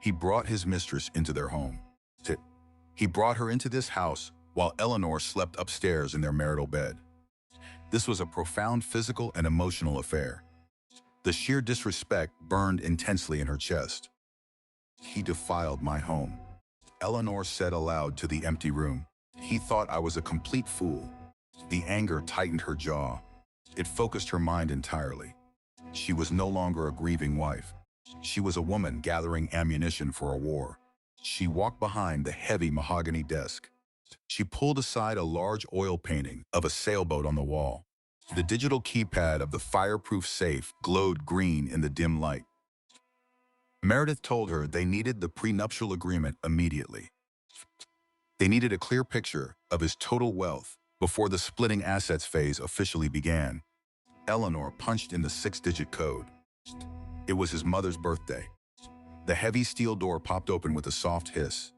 He brought his mistress into their home. He brought her into this house while Eleanor slept upstairs in their marital bed. This was a profound physical and emotional affair. The sheer disrespect burned intensely in her chest. He defiled my home, Eleanor said aloud to the empty room. He thought I was a complete fool. The anger tightened her jaw. It focused her mind entirely. She was no longer a grieving wife. She was a woman gathering ammunition for a war. She walked behind the heavy mahogany desk. She pulled aside a large oil painting of a sailboat on the wall. The digital keypad of the fireproof safe glowed green in the dim light. Meredith told her they needed the prenuptial agreement immediately. They needed a clear picture of his total wealth before the splitting assets phase officially began. Eleanor punched in the 6-digit code. It was his mother's birthday. The heavy steel door popped open with a soft hiss.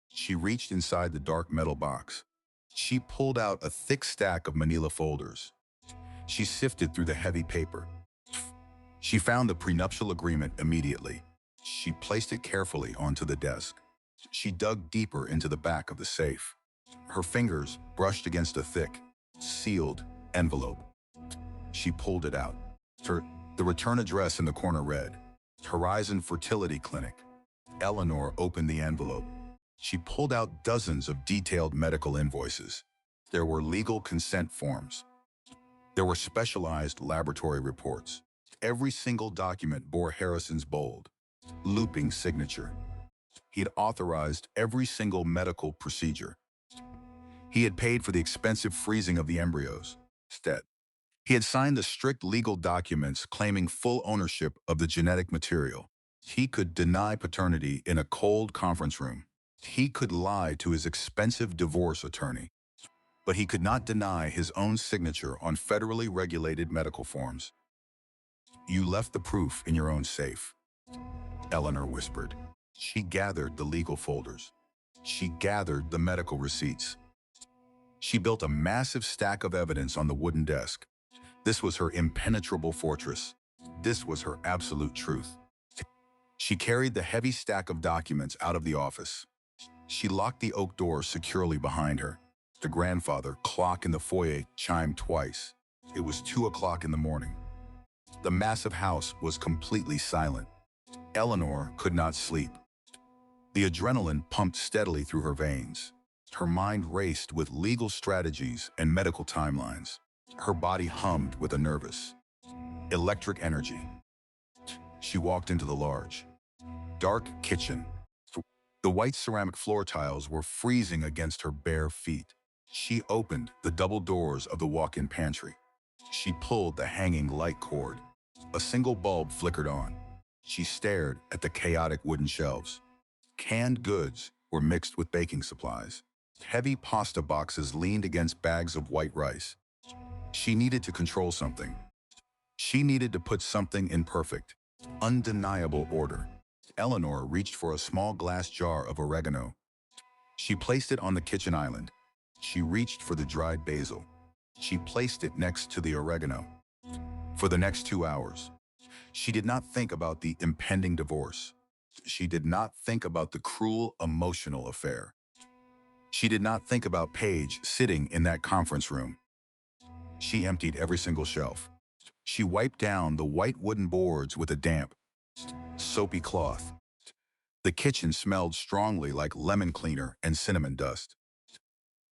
She reached inside the dark metal box. She pulled out a thick stack of manila folders. She sifted through the heavy paper. She found the prenuptial agreement immediately. She placed it carefully onto the desk. She dug deeper into the back of the safe. Her fingers brushed against a thick, sealed envelope. She pulled it out. The return address in the corner read, Horizon Fertility Clinic. Eleanor opened the envelope. She pulled out dozens of detailed medical invoices. There were legal consent forms. There were specialized laboratory reports. Every single document bore Harrison's bold, looping signature. He had authorized every single medical procedure. He had paid for the expensive freezing of the embryos. Instead, he had signed the strict legal documents claiming full ownership of the genetic material. He could deny paternity in a cold conference room. He could lie to his expensive divorce attorney. But he could not deny his own signature on federally regulated medical forms. You left the proof in your own safe, Eleanor whispered. She gathered the legal folders. She gathered the medical receipts. She built a massive stack of evidence on the wooden desk. This was her impenetrable fortress. This was her absolute truth. She carried the heavy stack of documents out of the office. She locked the oak door securely behind her. The grandfather clock in the foyer chimed twice. It was 2 o'clock in the morning. The massive house was completely silent. Eleanor could not sleep. The adrenaline pumped steadily through her veins. Her mind raced with legal strategies and medical timelines. Her body hummed with a nervous, electric energy. She walked into the large, dark kitchen. The white ceramic floor tiles were freezing against her bare feet. She opened the double doors of the walk-in pantry. She pulled the hanging light cord. A single bulb flickered on. She stared at the chaotic wooden shelves. Canned goods were mixed with baking supplies. Heavy pasta boxes leaned against bags of white rice. She needed to control something. She needed to put something in perfect, undeniable order. Eleanor reached for a small glass jar of oregano. She placed it on the kitchen island. She reached for the dried basil. She placed it next to the oregano. For the next 2 hours, she did not think about the impending divorce. She did not think about the cruel emotional affair. She did not think about Paige sitting in that conference room. She emptied every single shelf. She wiped down the white wooden boards with a damp, soapy cloth. The kitchen smelled strongly like lemon cleaner and cinnamon dust.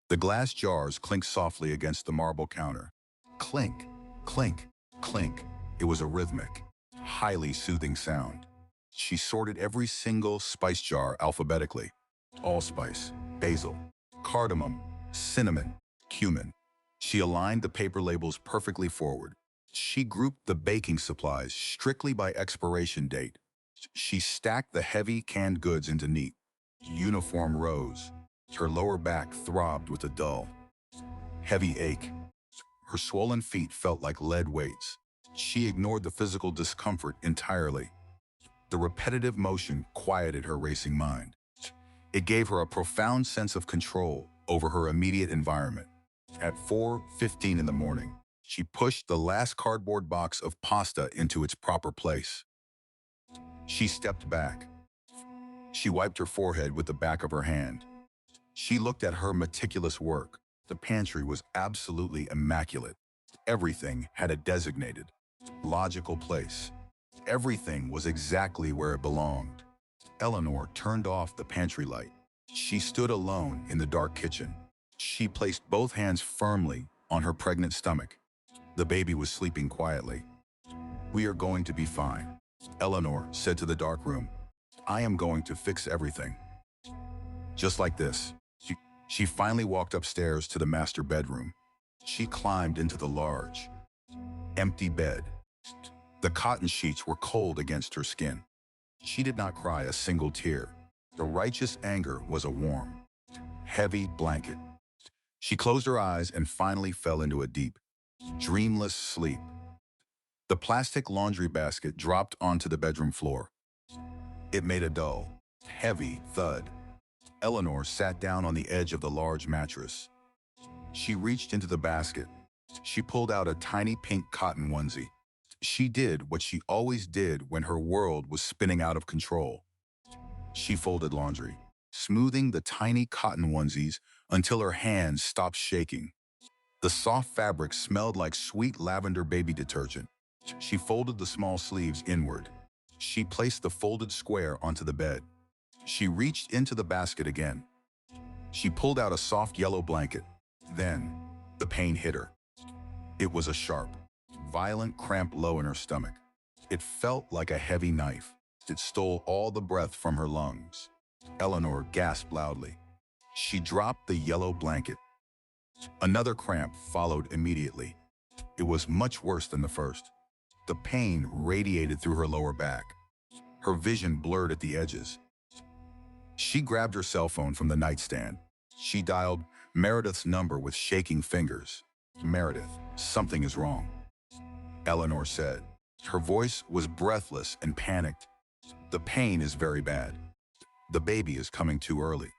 The glass jars clinked softly against the marble counter. Clink, clink, clink. It was a rhythmic, highly soothing sound. She sorted every single spice jar alphabetically. Allspice, basil, cardamom, cinnamon, cumin. She aligned the paper labels perfectly forward. She grouped the baking supplies strictly by expiration date. She stacked the heavy canned goods into neat, uniform rows. Her lower back throbbed with a dull, heavy ache. Her swollen feet felt like lead weights. She ignored the physical discomfort entirely. The repetitive motion quieted her racing mind. It gave her a profound sense of control over her immediate environment. At 4:15 in the morning, she pushed the last cardboard box of pasta into its proper place. She stepped back. She wiped her forehead with the back of her hand. She looked at her meticulous work. The pantry was absolutely immaculate. Everything had a designated, logical place. Everything was exactly where it belonged. Eleanor turned off the pantry light. She stood alone in the dark kitchen. She placed both hands firmly on her pregnant stomach. The baby was sleeping quietly. "We are going to be fine," Eleanor said to the dark room. "I am going to fix everything." Just like this, she finally walked upstairs to the master bedroom. She climbed into the large, empty bed. The cotton sheets were cold against her skin. She did not cry a single tear. The righteous anger was a warm, heavy blanket. She closed her eyes and finally fell into a deep, dreamless sleep. The plastic laundry basket dropped onto the bedroom floor. It made a dull, heavy thud. Eleanor sat down on the edge of the large mattress. She reached into the basket. She pulled out a tiny pink cotton onesie. She did what she always did when her world was spinning out of control. She folded laundry, smoothing the tiny cotton onesies until her hands stopped shaking. The soft fabric smelled like sweet lavender baby detergent. She folded the small sleeves inward. She placed the folded square onto the bed. She reached into the basket again. She pulled out a soft yellow blanket. Then, the pain hit her. It was a sharp, violent cramp low in her stomach. It felt like a heavy knife. It stole all the breath from her lungs. Eleanor gasped loudly. She dropped the yellow blanket. Another cramp followed immediately. It was much worse than the first. The pain radiated through her lower back. Her vision blurred at the edges. She grabbed her cell phone from the nightstand. She dialed Meredith's number with shaking fingers. "Meredith, something is wrong," Eleanor said. Her voice was breathless and panicked. "The pain is very bad. The baby is coming too early."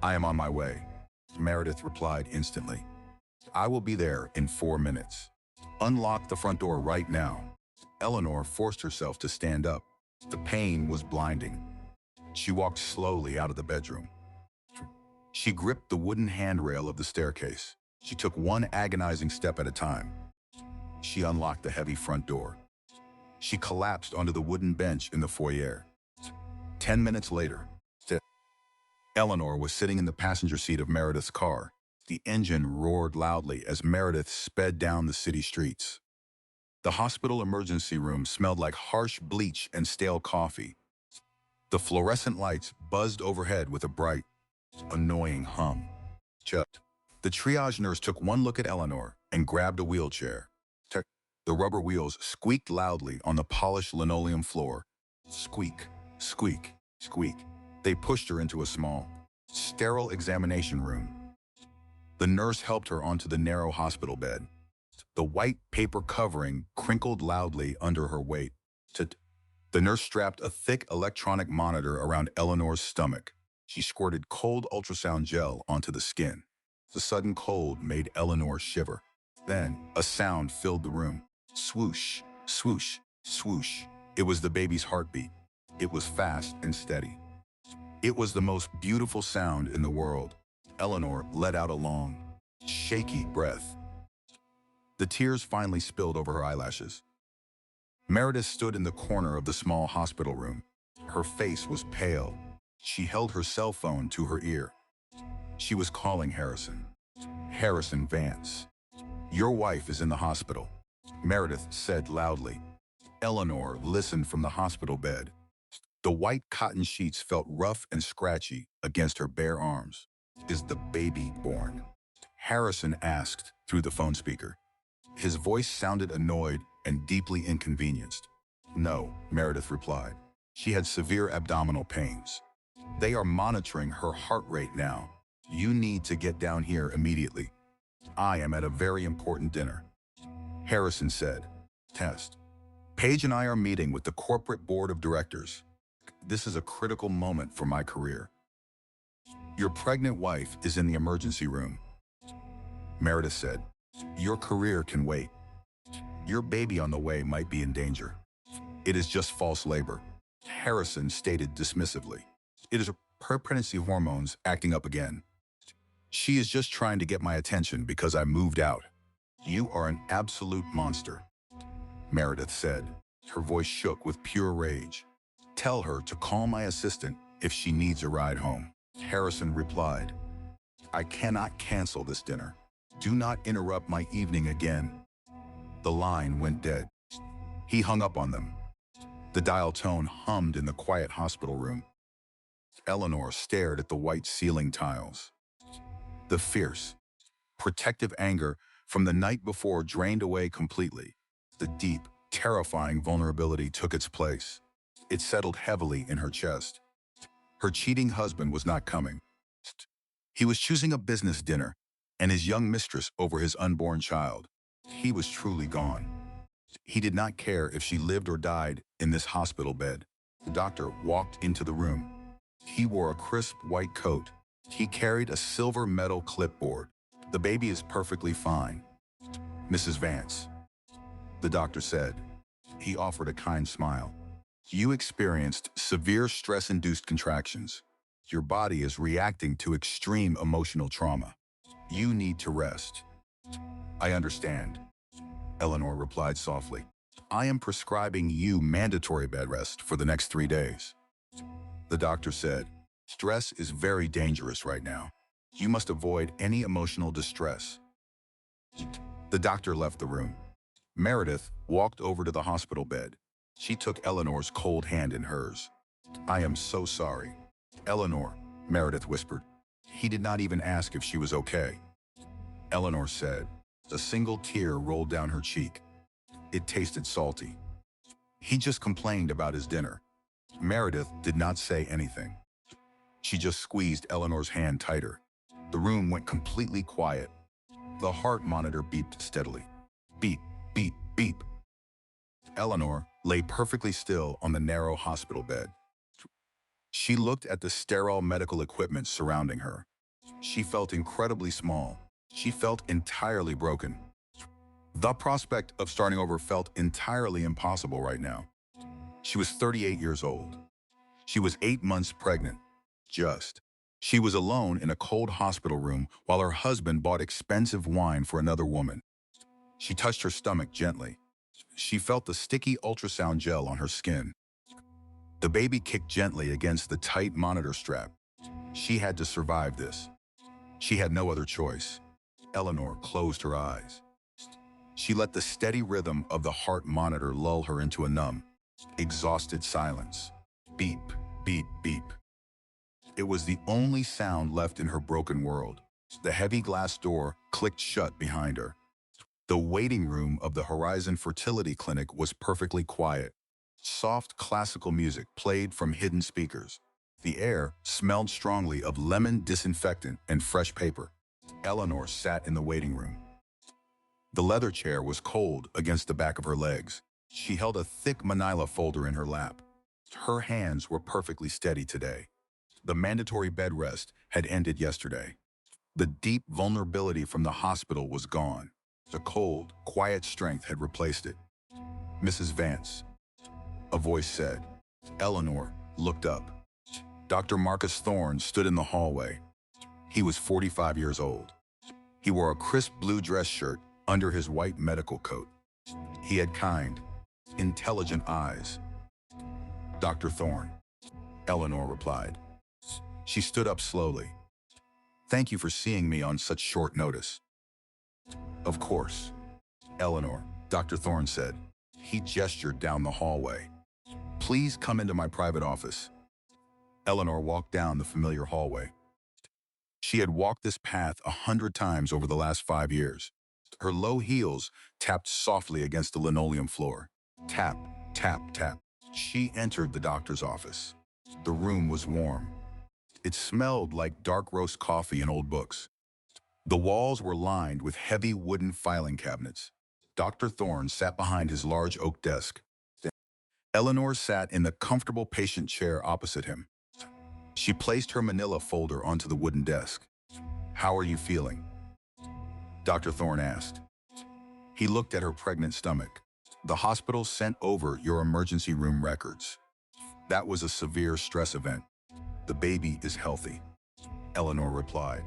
"I am on my way," Meredith replied instantly. "I will be there in 4 minutes. Unlock the front door right now." Eleanor forced herself to stand up. The pain was blinding. She walked slowly out of the bedroom. She gripped the wooden handrail of the staircase. She took one agonizing step at a time. She unlocked the heavy front door. She collapsed onto the wooden bench in the foyer. 10 minutes later, Eleanor was sitting in the passenger seat of Meredith's car. The engine roared loudly as Meredith sped down the city streets. The hospital emergency room smelled like harsh bleach and stale coffee. The fluorescent lights buzzed overhead with a bright, annoying hum. The triage nurse took one look at Eleanor and grabbed a wheelchair. The rubber wheels squeaked loudly on the polished linoleum floor. Squeak, squeak, squeak. They pushed her into a small, sterile examination room. The nurse helped her onto the narrow hospital bed. The white paper covering crinkled loudly under her weight. The nurse strapped a thick electronic monitor around Eleanor's stomach. She squirted cold ultrasound gel onto the skin. The sudden cold made Eleanor shiver. Then, a sound filled the room. Swoosh, swoosh, swoosh. It was the baby's heartbeat. It was fast and steady. It was the most beautiful sound in the world. Eleanor let out a long, shaky breath. The tears finally spilled over her eyelashes. Meredith stood in the corner of the small hospital room. Her face was pale. She held her cell phone to her ear. She was calling Harrison. Harrison Vance. Your wife is in the hospital, Meredith said loudly. Eleanor listened from the hospital bed. The white cotton sheets felt rough and scratchy against her bare arms. Is the baby born? Harrison asked through the phone speaker. His voice sounded annoyed and deeply inconvenienced. No, Meredith replied. She had severe abdominal pains. They are monitoring her heart rate now. You need to get down here immediately. I am at a very important dinner. Harrison said. Test. Paige and I are meeting with the corporate board of directors. This is a critical moment for my career. Your pregnant wife is in the emergency room. Meredith said. Your career can wait. Your baby on the way might be in danger. It is just false labor. Harrison stated dismissively. It is her pregnancy hormones acting up again. She is just trying to get my attention because I moved out. You are an absolute monster, Meredith said. Her voice shook with pure rage. Tell her to call my assistant if she needs a ride home. Harrison replied. I cannot cancel this dinner. Do not interrupt my evening again. The line went dead. He hung up on them. The dial tone hummed in the quiet hospital room. Eleanor stared at the white ceiling tiles. The fierce, protective anger from the night before drained away completely. The deep, terrifying vulnerability took its place. It settled heavily in her chest. Her cheating husband was not coming. He was choosing a business dinner and his young mistress over his unborn child. He was truly gone. He did not care if she lived or died in this hospital bed. The doctor walked into the room. He wore a crisp white coat. He carried a silver metal clipboard. The baby is perfectly fine, Mrs. Vance, the doctor said. He offered a kind smile. You experienced severe stress-induced contractions. Your body is reacting to extreme emotional trauma. You need to rest. I understand, Eleanor replied softly. I am prescribing you mandatory bed rest for the next 3 days. The doctor said, stress is very dangerous right now. You must avoid any emotional distress. The doctor left the room. Meredith walked over to the hospital bed. She took Eleanor's cold hand in hers. I am so sorry. Eleanor, Meredith whispered. He did not even ask if she was okay. Eleanor said. A single tear rolled down her cheek. It tasted salty. He just complained about his dinner. Meredith did not say anything. She just squeezed Eleanor's hand tighter. The room went completely quiet. The heart monitor beeped steadily. Beep, beep, beep. Eleanor lay perfectly still on the narrow hospital bed. She looked at the sterile medical equipment surrounding her. She felt incredibly small. She felt entirely broken. The prospect of starting over felt entirely impossible right now. She was 38 years old. She was 8 months pregnant. She was alone in a cold hospital room while her husband bought expensive wine for another woman. She touched her stomach gently. She felt the sticky ultrasound gel on her skin. The baby kicked gently against the tight monitor strap. She had to survive this. She had no other choice. Eleanor closed her eyes. She let the steady rhythm of the heart monitor lull her into a numb, exhausted silence. Beep, beep, beep. It was the only sound left in her broken world. The heavy glass door clicked shut behind her. The waiting room of the Horizon Fertility Clinic was perfectly quiet. Soft classical music played from hidden speakers. The air smelled strongly of lemon disinfectant and fresh paper. Eleanor sat in the waiting room. The leather chair was cold against the back of her legs. She held a thick manila folder in her lap. Her hands were perfectly steady today. The mandatory bed rest had ended yesterday. The deep vulnerability from the hospital was gone. The cold, quiet strength had replaced it. Mrs. Vance, a voice said. Eleanor looked up. Dr. Marcus Thorne stood in the hallway. He was 45 years old. He wore a crisp blue dress shirt under his white medical coat. He had kind, intelligent eyes. Dr. Thorne, Eleanor replied. She stood up slowly. Thank you for seeing me on such short notice. Of course. Eleanor, Dr. Thorne said. He gestured down the hallway. Please come into my private office. Eleanor walked down the familiar hallway. She had walked this path 100 times over the last 5 years. Her low heels tapped softly against the linoleum floor. Tap, tap, tap. She entered the doctor's office. The room was warm. It smelled like dark roast coffee and old books. The walls were lined with heavy wooden filing cabinets. Dr. Thorne sat behind his large oak desk. Eleanor sat in the comfortable patient chair opposite him. She placed her manila folder onto the wooden desk. How are you feeling? Dr. Thorne asked. He looked at her pregnant stomach. The hospital sent over your emergency room records. That was a severe stress event. The baby is healthy, Eleanor replied.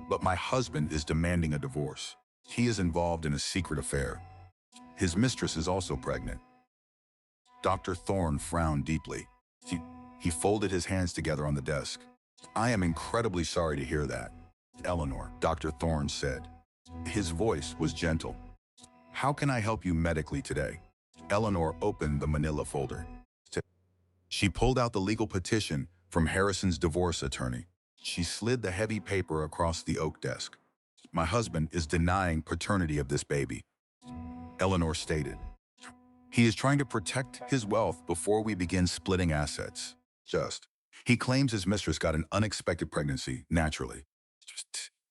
But my husband is demanding a divorce. He is involved in a secret affair. His mistress is also pregnant. Dr. Thorne frowned deeply. He folded his hands together on the desk. I am incredibly sorry to hear that, Eleanor, Dr. Thorne said. His voice was gentle. How can I help you medically today? Eleanor opened the manila folder. She pulled out the legal petition from Harrison's divorce attorney. She slid the heavy paper across the oak desk. My husband is denying paternity of this baby, Eleanor stated. He is trying to protect his wealth before we begin splitting assets. He claims his mistress got an unexpected pregnancy naturally.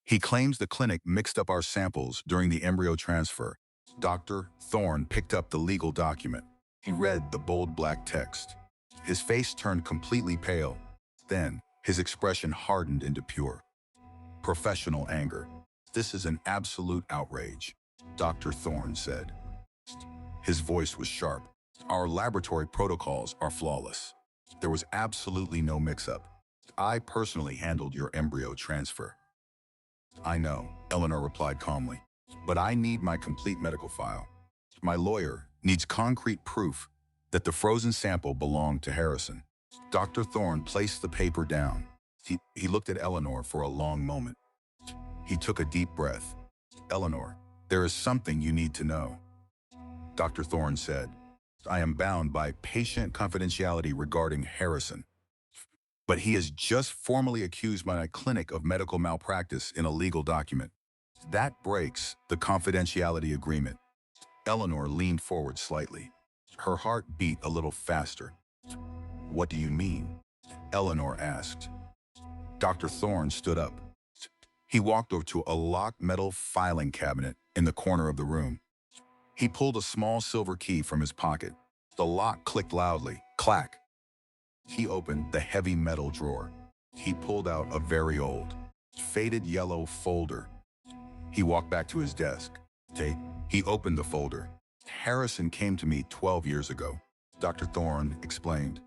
He claims the clinic mixed up our samples during the embryo transfer. Dr. Thorne picked up the legal document. He read the bold black text. His face turned completely pale. Then, his expression hardened into pure, professional anger. This is an absolute outrage, Dr. Thorne said. His voice was sharp. Our laboratory protocols are flawless. There was absolutely no mix-up. I personally handled your embryo transfer. I know, Eleanor replied calmly, but I need my complete medical file. My lawyer needs concrete proof that the frozen sample belonged to Harrison. Dr. Thorne placed the paper down. He looked at Eleanor for a long moment. He took a deep breath. Eleanor, there is something you need to know. Dr. Thorne said, I am bound by patient confidentiality regarding Harrison. But he has just formally accused my clinic of medical malpractice in a legal document. That breaks the confidentiality agreement. Eleanor leaned forward slightly. Her heart beat a little faster. What do you mean? Eleanor asked. Dr. Thorne stood up. He walked over to a locked metal filing cabinet in the corner of the room. He pulled a small silver key from his pocket. The lock clicked loudly. Clack. He opened the heavy metal drawer. He pulled out a very old, faded yellow folder. He walked back to his desk. He opened the folder. Harrison came to me 12 years ago, Dr. Thorne explained.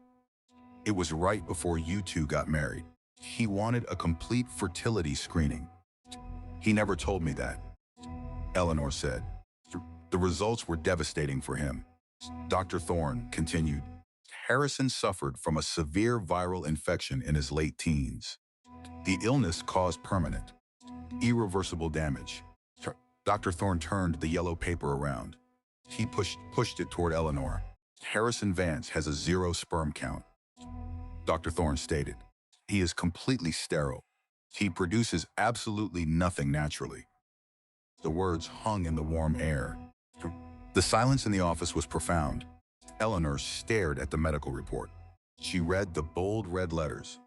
It was right before you two got married. He wanted a complete fertility screening. He never told me that, Eleanor said. The results were devastating for him. Dr. Thorne continued. Harrison suffered from a severe viral infection in his late teens. The illness caused permanent, irreversible damage. Dr. Thorne turned the yellow paper around. He pushed it toward Eleanor. Harrison Vance has a 0 sperm count, Dr. Thorne stated. He is completely sterile. He produces absolutely nothing naturally. The words hung in the warm air. The silence in the office was profound. Eleanor stared at the medical report. She read the bold red letters.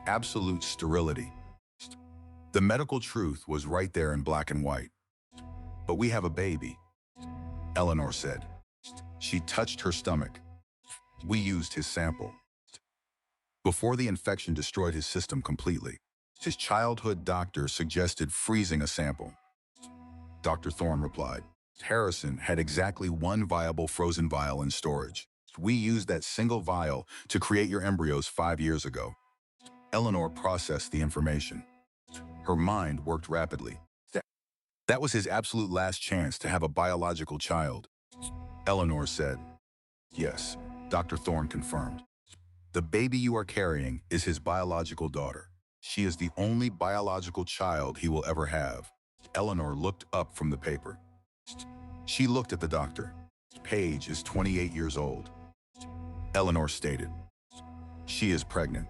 Absolute sterility. The medical truth was right there in black and white. But we have a baby, Eleanor said. She touched her stomach. We used his sample. Before the infection destroyed his system completely, his childhood doctor suggested freezing a sample. Dr. Thorne replied. Harrison had exactly one viable frozen vial in storage. We used that single vial to create your embryos 5 years ago. Eleanor processed the information. Her mind worked rapidly. That was his absolute last chance to have a biological child, Eleanor said. Yes, Dr. Thorne confirmed. The baby you are carrying is his biological daughter. She is the only biological child he will ever have. Eleanor looked up from the paper. She looked at the doctor. Paige is 28 years old. Eleanor stated, she is pregnant.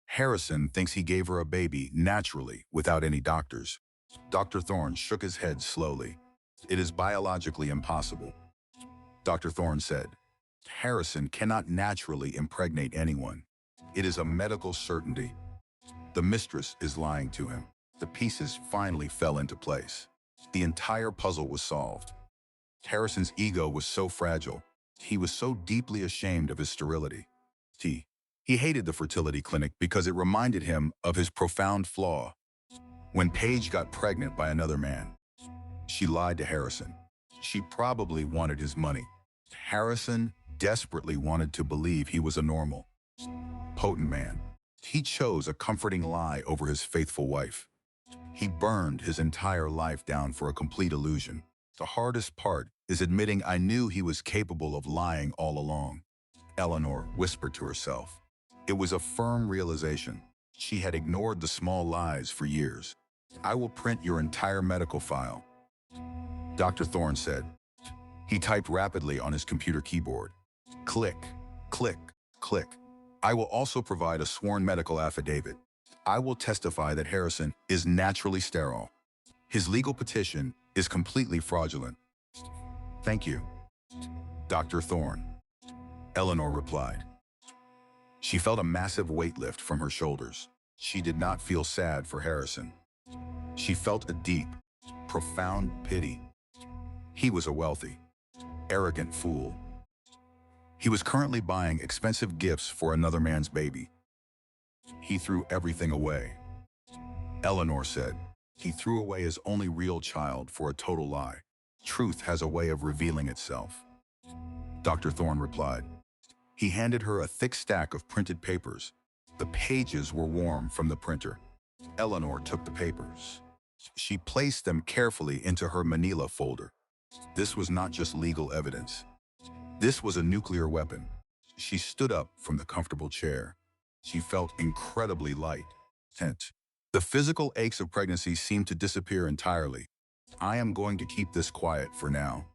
Harrison thinks he gave her a baby naturally without any doctors. Dr. Thorne shook his head slowly. It is biologically impossible. Dr. Thorne said, Harrison cannot naturally impregnate anyone. It is a medical certainty. The mistress is lying to him. The pieces finally fell into place. The entire puzzle was solved. Harrison's ego was so fragile. He was so deeply ashamed of his sterility. He hated the fertility clinic because it reminded him of his profound flaw. When Paige got pregnant by another man, she lied to Harrison. She probably wanted his money. Harrison desperately wanted to believe he was a normal, potent man. He chose a comforting lie over his faithful wife. He burned his entire life down for a complete illusion. The hardest part is admitting I knew he was capable of lying all along. Eleanor whispered to herself. It was a firm realization. She had ignored the small lies for years. I will print your entire medical file, Dr. Thorne said. He typed rapidly on his computer keyboard. Click, click, click. I will also provide a sworn medical affidavit. I will testify that Harrison is naturally sterile. His legal petition is completely fraudulent. Thank you, Dr. Thorne, Eleanor replied. She felt a massive weight lift from her shoulders. She did not feel sad for Harrison. She felt a deep, profound pity. He was a wealthy, arrogant fool. He was currently buying expensive gifts for another man's baby. He threw everything away. Eleanor said, he threw away his only real child for a total lie. Truth has a way of revealing itself. Dr. Thorne replied. He handed her a thick stack of printed papers. The pages were warm from the printer. Eleanor took the papers. She placed them carefully into her manila folder. This was not just legal evidence. This was a nuclear weapon. She stood up from the comfortable chair. She felt incredibly light, tense. The physical aches of pregnancy seemed to disappear entirely. I am going to keep this quiet for now,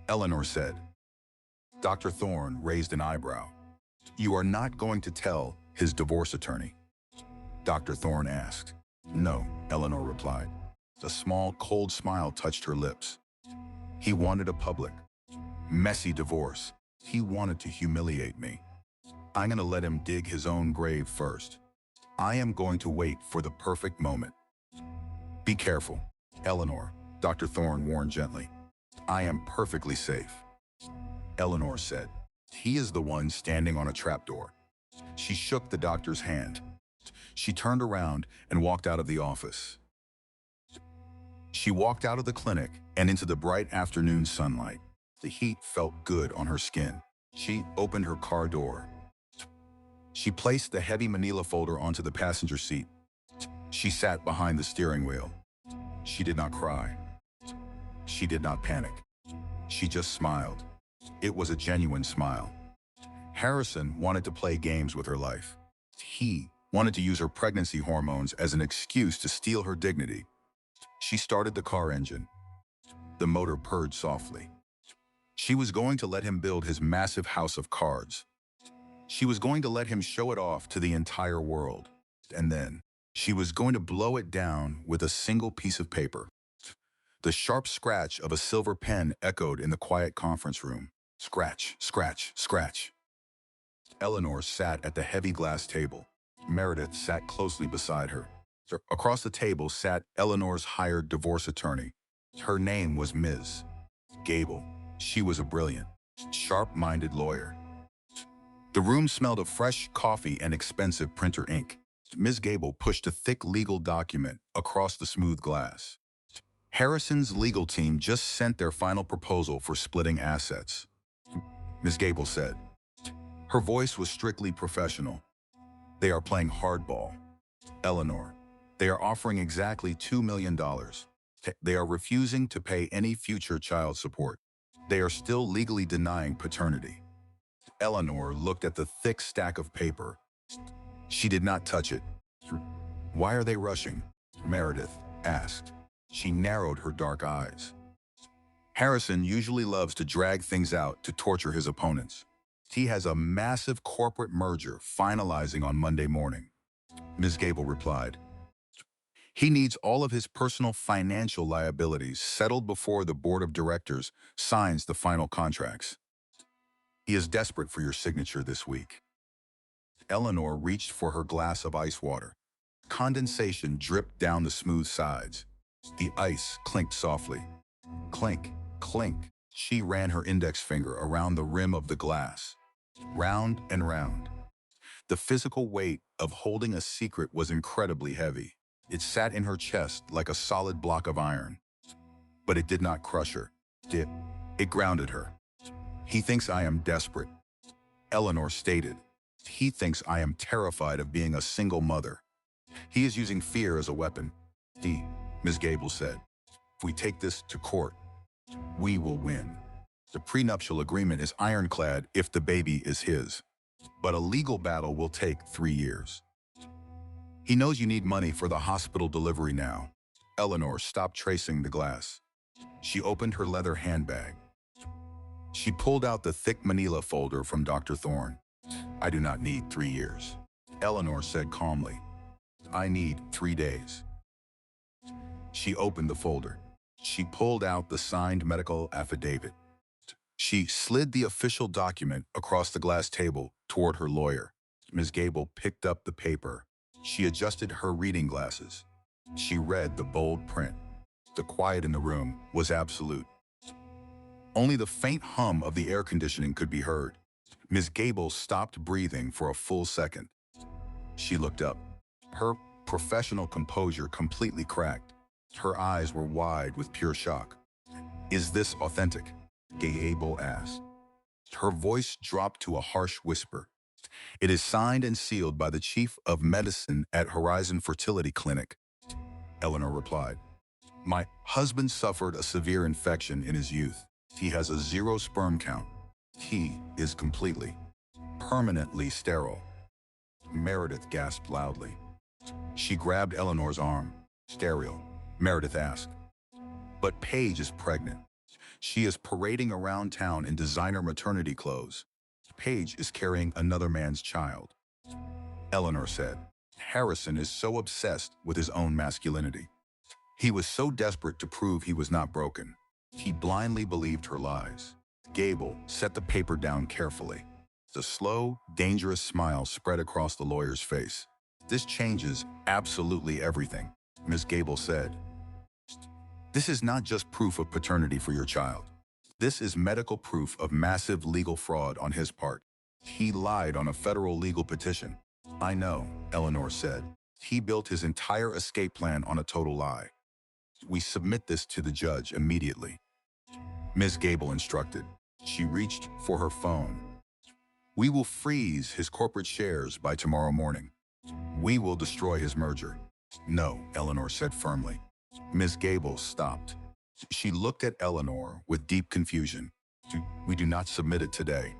Eleanor said. Dr. Thorne raised an eyebrow. You are not going to tell his divorce attorney? Dr. Thorne asked. No, Eleanor replied. A small, cold smile touched her lips. He wanted a public, messy divorce. He wanted to humiliate me. I'm going to let him dig his own grave first. I am going to wait for the perfect moment. Be careful, Eleanor, Dr. Thorne warned gently. I am perfectly safe. Eleanor said. He is the one standing on a trapdoor. She shook the doctor's hand. She turned around and walked out of the office. She walked out of the clinic and into the bright afternoon sunlight. The heat felt good on her skin. She opened her car door. She placed the heavy manila folder onto the passenger seat. She sat behind the steering wheel. She did not cry. She did not panic. She just smiled. It was a genuine smile. Harrison wanted to play games with her life. He wanted to use her pregnancy hormones as an excuse to steal her dignity. She started the car engine. The motor purred softly. She was going to let him build his massive house of cards. She was going to let him show it off to the entire world. And then she was going to blow it down with a single piece of paper. The sharp scratch of a silver pen echoed in the quiet conference room. Scratch, scratch, scratch. Eleanor sat at the heavy glass table. Meredith sat closely beside her. Across the table sat Eleanor's hired divorce attorney. Her name was Ms. Gable. She was a brilliant, sharp-minded lawyer. The room smelled of fresh coffee and expensive printer ink. Ms. Gable pushed a thick legal document across the smooth glass. Harrison's legal team just sent their final proposal for splitting assets, Ms. Gable said. Her voice was strictly professional. They are playing hardball. Eleanor, they are offering exactly $2 million. They are refusing to pay any future child support. They are still legally denying paternity. Eleanor looked at the thick stack of paper. She did not touch it. Why are they rushing? Meredith asked. She narrowed her dark eyes. Harrison usually loves to drag things out to torture his opponents. He has a massive corporate merger finalizing on Monday morning. Ms. Gable replied. He needs all of his personal financial liabilities settled before the board of directors signs the final contracts. He is desperate for your signature this week. Eleanor reached for her glass of ice water. Condensation dripped down the smooth sides. The ice clinked softly. Clink, clink. She ran her index finger around the rim of the glass. Round and round. The physical weight of holding a secret was incredibly heavy. It sat in her chest like a solid block of iron. But it did not crush her. It grounded her. He thinks I am desperate, Eleanor stated. He thinks I am terrified of being a single mother. He is using fear as a weapon. Ms. Gable said. If we take this to court, we will win. The prenuptial agreement is ironclad if the baby is his. But a legal battle will take 3 years. He knows you need money for the hospital delivery now. Eleanor stopped tracing the glass. She opened her leather handbag. She pulled out the thick manila folder from Dr. Thorne. I do not need 3 years, Eleanor said calmly. I need 3 days. She opened the folder. She pulled out the signed medical affidavit. She slid the official document across the glass table toward her lawyer. Ms. Gable picked up the paper. She adjusted her reading glasses. She read the bold print. The quiet in the room was absolute. Only the faint hum of the air conditioning could be heard. Ms. Gable stopped breathing for a full second. She looked up. Her professional composure completely cracked. Her eyes were wide with pure shock. Is this authentic? Gable asked. Her voice dropped to a harsh whisper. It is signed and sealed by the chief of medicine at Horizon Fertility Clinic, Eleanor replied. My husband suffered a severe infection in his youth. He has a 0 sperm count. He is completely, permanently sterile. Meredith gasped loudly. She grabbed Eleanor's arm. Sterile, Meredith asked. But Paige is pregnant. She is parading around town in designer maternity clothes. Paige is carrying another man's child. Eleanor said. Harrison is so obsessed with his own masculinity. He was so desperate to prove he was not broken. He blindly believed her lies. Gable set the paper down carefully. The slow, dangerous smile spread across the lawyer's face. This changes absolutely everything, Ms. Gable said. This is not just proof of paternity for your child. This is medical proof of massive legal fraud on his part. He lied on a federal legal petition. I know, Eleanor said. He built his entire escape plan on a total lie. We submit this to the judge immediately. Ms. Gable instructed. She reached for her phone. We will freeze his corporate shares by tomorrow morning. We will destroy his merger. No, Eleanor said firmly. Ms. Gable stopped. She looked at Eleanor with deep confusion. We do not submit it today,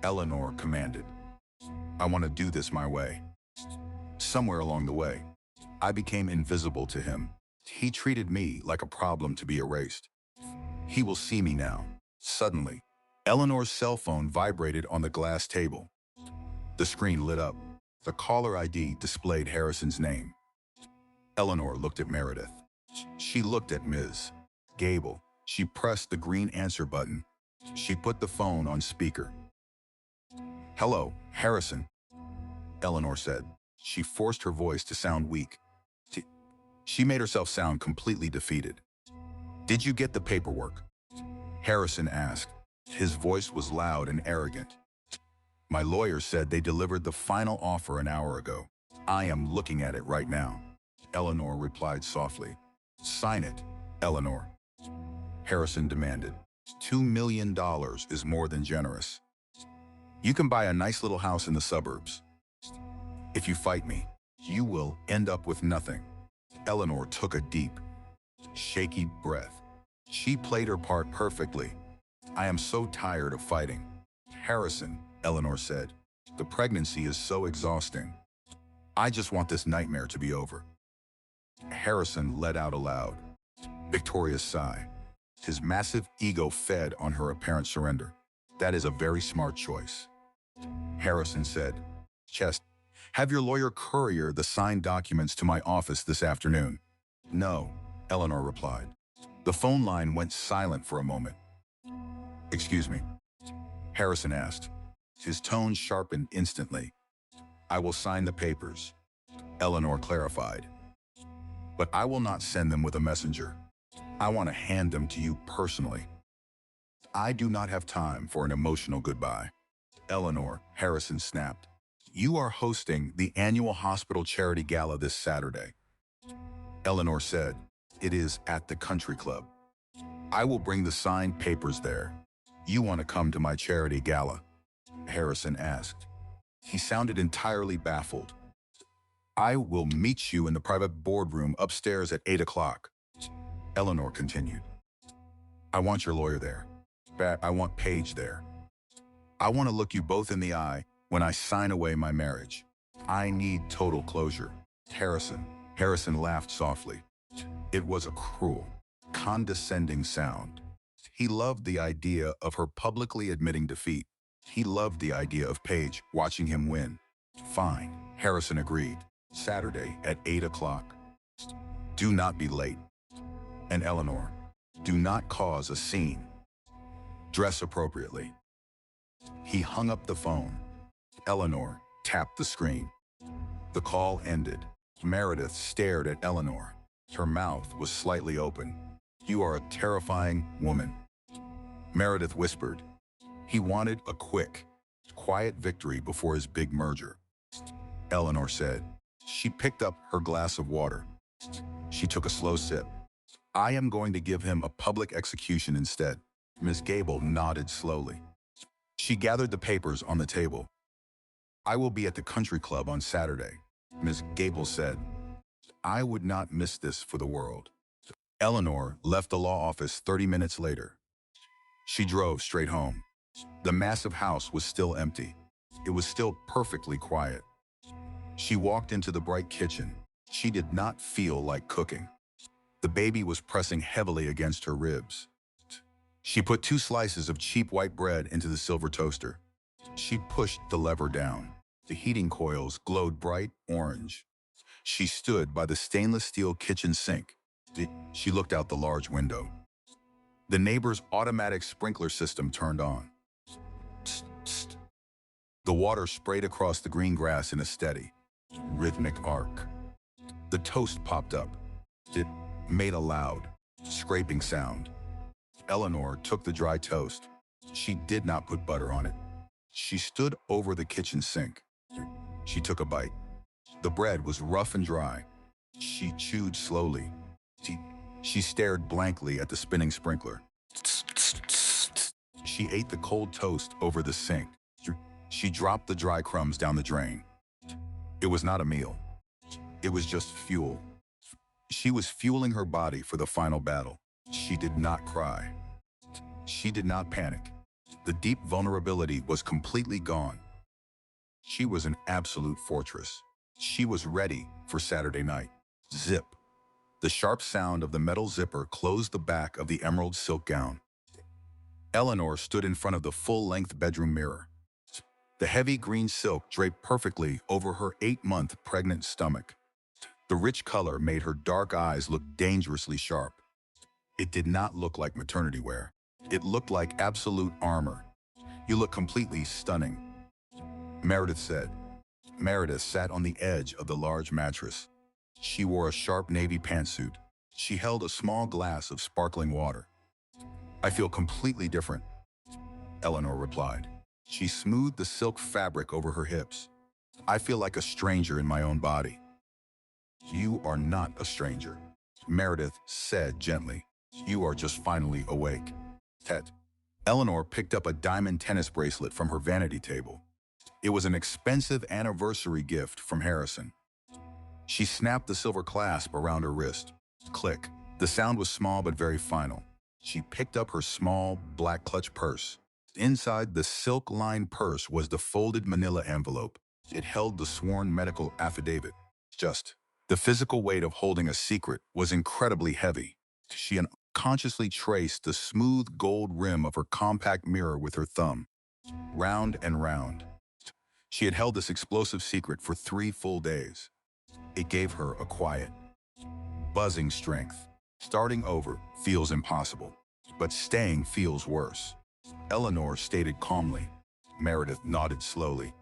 Eleanor commanded. I want to do this my way. Somewhere along the way, I became invisible to him. He treated me like a problem to be erased. He will see me now. Suddenly, Eleanor's cell phone vibrated on the glass table. The screen lit up. The caller ID displayed Harrison's name. Eleanor looked at Meredith. She looked at Ms. Gable. She pressed the green answer button. She put the phone on speaker. Hello, Harrison, Eleanor said. She forced her voice to sound weak. She made herself sound completely defeated. Did you get the paperwork? Harrison asked. His voice was loud and arrogant. My lawyer said they delivered the final offer an hour ago. I am looking at it right now, Eleanor replied softly. Sign it, Eleanor, Harrison demanded. $2 million is more than generous. You can buy a nice little house in the suburbs. If you fight me, you will end up with nothing. Eleanor took a deep, shaky breath. She played her part perfectly. I am so tired of fighting. Harrison, Eleanor said, the pregnancy is so exhausting. I just want this nightmare to be over. Harrison let out aloud. Victoria's sigh. His massive ego fed on her apparent surrender. That is a very smart choice. Harrison said, Chest, have your lawyer courier the signed documents to my office this afternoon. No, Eleanor replied. The phone line went silent for a moment. Excuse me, Harrison asked. His tone sharpened instantly. I will sign the papers, Eleanor clarified. But I will not send them with a messenger. I want to hand them to you personally. I do not have time for an emotional goodbye. Eleanor, Harrison snapped. You are hosting the annual hospital charity gala this Saturday. Eleanor said, it is at the country club. I will bring the signed papers there. You want to come to my charity gala? Harrison asked. He sounded entirely baffled. I will meet you in the private boardroom upstairs at 8 o'clock. Eleanor continued. I want your lawyer there. I want Paige there. I want to look you both in the eye when I sign away my marriage. I need total closure. Harrison laughed softly. It was a cruel, condescending sound. He loved the idea of her publicly admitting defeat. He loved the idea of Paige watching him win. Fine, Harrison agreed. Saturday at 8 o'clock. Do not be late. And Eleanor, do not cause a scene. Dress appropriately. He hung up the phone. Eleanor tapped the screen. The call ended. Meredith stared at Eleanor. Her mouth was slightly open. You are a terrifying woman. Meredith whispered. He wanted a quick, quiet victory before his big merger. Eleanor said. She picked up her glass of water. She took a slow sip. I am going to give him a public execution instead. Miss Gable nodded slowly. She gathered the papers on the table. I will be at the country club on Saturday, Miss Gable said. I would not miss this for the world. Eleanor left the law office 30 minutes later. She drove straight home. The massive house was still empty. It was still perfectly quiet. She walked into the bright kitchen. She did not feel like cooking. The baby was pressing heavily against her ribs. She put 2 slices of cheap white bread into the silver toaster. She pushed the lever down. The heating coils glowed bright orange. She stood by the stainless steel kitchen sink. She looked out the large window. The neighbor's automatic sprinkler system turned on. Tsk, tsk. The water sprayed across the green grass in a steady, rhythmic arc. The toast popped up. It made a loud, scraping sound. Eleanor took the dry toast. She did not put butter on it. She stood over the kitchen sink. She took a bite. The bread was rough and dry. She chewed slowly. She stared blankly at the spinning sprinkler. She ate the cold toast over the sink. She dropped the dry crumbs down the drain. It was not a meal. It was just fuel. She was fueling her body for the final battle. She did not cry. She did not panic. The deep vulnerability was completely gone. She was an absolute fortress. She was ready for Saturday night. Zip. The sharp sound of the metal zipper closed the back of the emerald silk gown. Eleanor stood in front of the full-length bedroom mirror. The heavy green silk draped perfectly over her 8-month pregnant stomach. The rich color made her dark eyes look dangerously sharp. It did not look like maternity wear. It looked like absolute armor. You look completely stunning, Meredith said. Meredith sat on the edge of the large mattress. She wore a sharp navy pantsuit. She held a small glass of sparkling water. I feel completely different, Eleanor replied. She smoothed the silk fabric over her hips. I feel like a stranger in my own body. You are not a stranger, Meredith said gently. You are just finally awake. Tet. Eleanor picked up a diamond tennis bracelet from her vanity table. It was an expensive anniversary gift from Harrison. She snapped the silver clasp around her wrist. Click. The sound was small but very final. She picked up her small, black clutch purse. Inside the silk-lined purse was the folded manila envelope. It held the sworn medical affidavit. The physical weight of holding a secret was incredibly heavy. She unconsciously traced the smooth gold rim of her compact mirror with her thumb, round and round. She had held this explosive secret for 3 full days. It gave her a quiet, buzzing strength. Starting over feels impossible, but staying feels worse. Eleanor stated calmly. Meredith nodded slowly.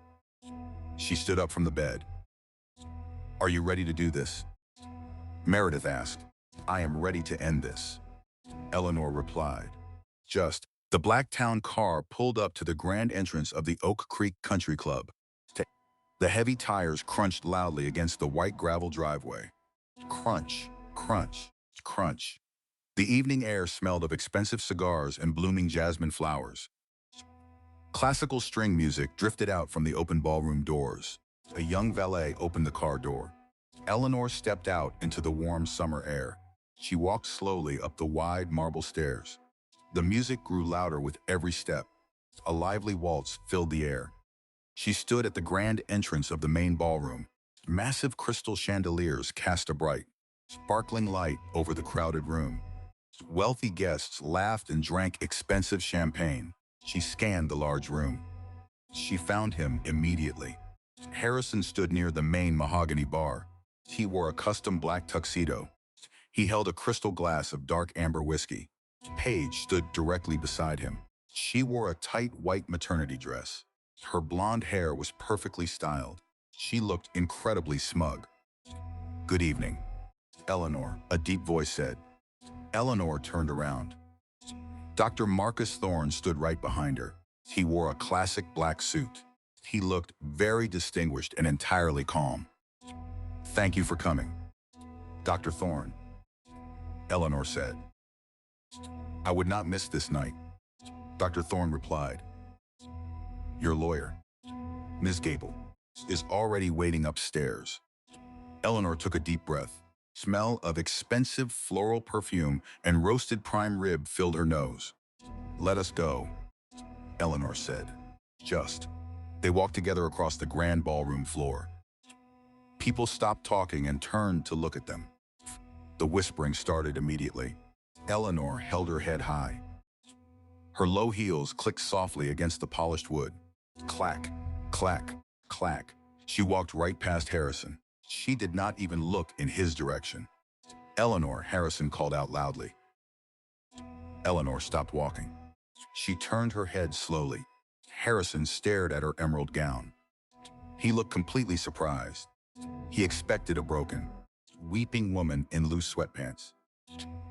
She stood up from the bed. "Are you ready to do this?" Meredith asked. "I am ready to end this," Eleanor replied. Just, the Blacktown car pulled up to the grand entrance of the Oak Creek Country Club. The heavy tires crunched loudly against the white gravel driveway. Crunch, crunch, crunch. The evening air smelled of expensive cigars and blooming jasmine flowers. Classical string music drifted out from the open ballroom doors. A young valet opened the car door. Eleanor stepped out into the warm summer air. She walked slowly up the wide marble stairs. The music grew louder with every step. A lively waltz filled the air. She stood at the grand entrance of the main ballroom. Massive crystal chandeliers cast a bright, sparkling light over the crowded room. Wealthy guests laughed and drank expensive champagne. She scanned the large room. She found him immediately. Harrison stood near the main mahogany bar. He wore a custom black tuxedo. He held a crystal glass of dark amber whiskey. Paige stood directly beside him. She wore a tight white maternity dress. Her blonde hair was perfectly styled. She looked incredibly smug. "Good evening, Eleanor," a deep voice said. Eleanor turned around. Dr. Marcus Thorne stood right behind her. He wore a classic black suit. He looked very distinguished and entirely calm. "Thank you for coming, Dr. Thorne," Eleanor said. "I would not miss this night," Dr. Thorne replied. "Your lawyer, Ms. Gable, is already waiting upstairs." Eleanor took a deep breath. Smell of expensive floral perfume and roasted prime rib filled her nose. "Let us go," Eleanor said. Just. They walked together across the grand ballroom floor. People stopped talking and turned to look at them. The whispering started immediately. Eleanor held her head high. Her low heels clicked softly against the polished wood. Clack, clack, clack. She walked right past Harrison. She did not even look in his direction. "Eleanor," Harrison called out loudly. Eleanor stopped walking. She turned her head slowly. Harrison stared at her emerald gown. He looked completely surprised. He expected a broken, weeping woman in loose sweatpants.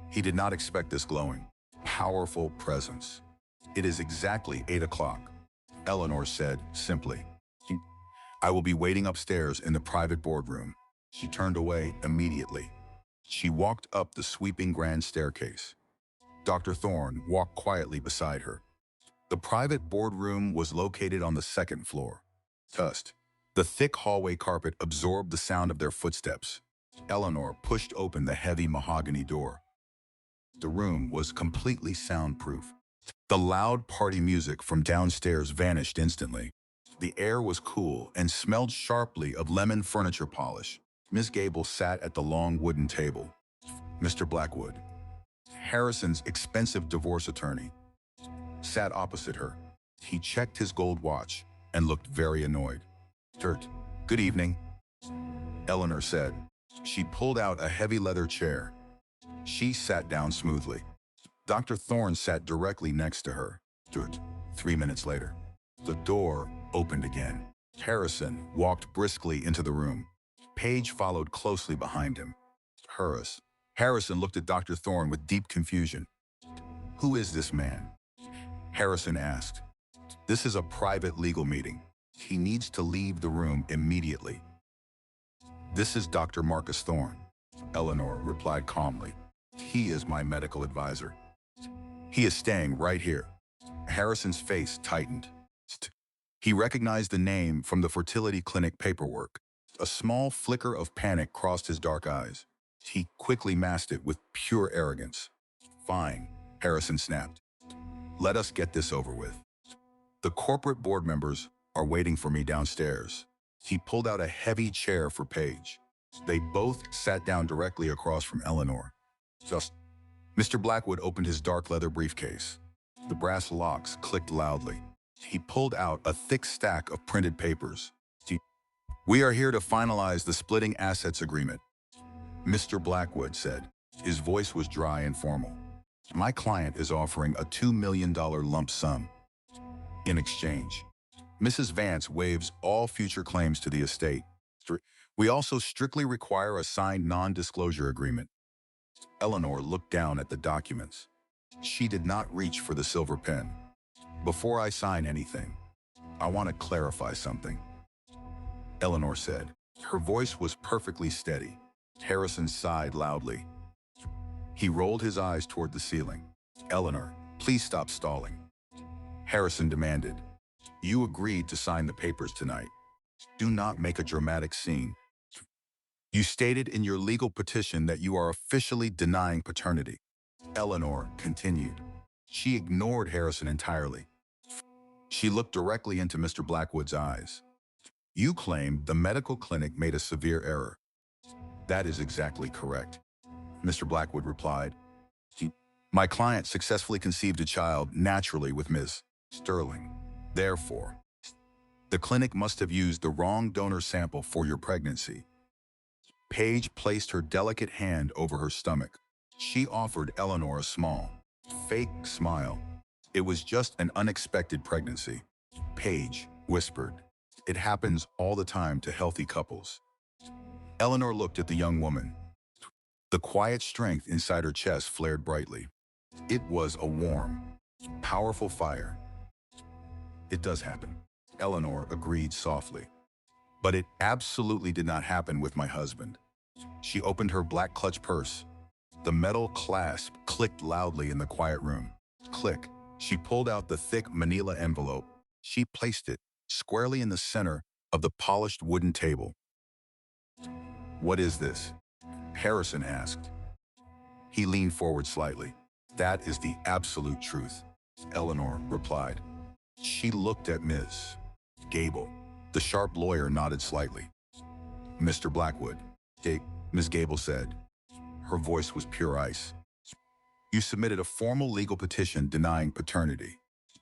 He did not expect this glowing, powerful presence. "It is exactly 8 o'clock, Eleanor said simply. "I will be waiting upstairs in the private boardroom." She turned away immediately. She walked up the sweeping grand staircase. Dr. Thorne walked quietly beside her. The private boardroom was located on the second floor. Dust. The thick hallway carpet absorbed the sound of their footsteps. Eleanor pushed open the heavy mahogany door. The room was completely soundproof. The loud party music from downstairs vanished instantly. The air was cool and smelled sharply of lemon furniture polish. Miss Gable sat at the long wooden table. Mr. Blackwood, Harrison's expensive divorce attorney, sat opposite her. He checked his gold watch and looked very annoyed. "Good evening," Eleanor said. She pulled out a heavy leather chair. She sat down smoothly. Dr. Thorne sat directly next to her. 3 minutes later, the door opened again. Harrison walked briskly into the room. Paige followed closely behind him. Harrison looked at Dr. Thorne with deep confusion. "Who is this man?" Harrison asked. "This is a private legal meeting. He needs to leave the room immediately." "This is Dr. Marcus Thorne," Eleanor replied calmly. "He is my medical advisor. He is staying right here." Harrison's face tightened. He recognized the name from the fertility clinic paperwork. A small flicker of panic crossed his dark eyes. He quickly masked it with pure arrogance. "Fine," Harrison snapped. "Let us get this over with. The corporate board members are waiting for me downstairs." He pulled out a heavy chair for Paige. They both sat down directly across from Eleanor. Mr. Blackwood opened his dark leather briefcase. The brass locks clicked loudly. He pulled out a thick stack of printed papers. "We are here to finalize the splitting assets agreement," Mr. Blackwood said. His voice was dry and formal. "My client is offering a $2 million lump sum. In exchange, Mrs. Vance waives all future claims to the estate. We also strictly require a signed non-disclosure agreement." Eleanor looked down at the documents. She did not reach for the silver pen. "Before I sign anything, I want to clarify something," Eleanor said. Her voice was perfectly steady. Harrison sighed loudly. He rolled his eyes toward the ceiling. "Eleanor, please stop stalling," Harrison demanded. "You agreed to sign the papers tonight. Do not make a dramatic scene. You stated in your legal petition that you are officially denying paternity," Eleanor continued. She ignored Harrison entirely. She looked directly into Mr. Blackwood's eyes. "You claim the medical clinic made a severe error." "That is exactly correct," Mr. Blackwood replied. "My client successfully conceived a child naturally with Ms. Sterling. Therefore, the clinic must have used the wrong donor sample for your pregnancy." Paige placed her delicate hand over her stomach. She offered Eleanor a small, fake smile. "It was just an unexpected pregnancy," Paige whispered. "It happens all the time to healthy couples." Eleanor looked at the young woman. The quiet strength inside her chest flared brightly. It was a warm, powerful fire. "It does happen," Eleanor agreed softly. "But it absolutely did not happen with my husband." She opened her black clutch purse. The metal clasp clicked loudly in the quiet room. Click. She pulled out the thick manila envelope. She placed it squarely in the center of the polished wooden table. "What is this?" Harrison asked. He leaned forward slightly. "That is the absolute truth," Eleanor replied. She looked at Ms. Gable. The sharp lawyer nodded slightly. "Mr. Blackwood," Ms. Gable said. Her voice was pure ice. "You submitted a formal legal petition denying paternity.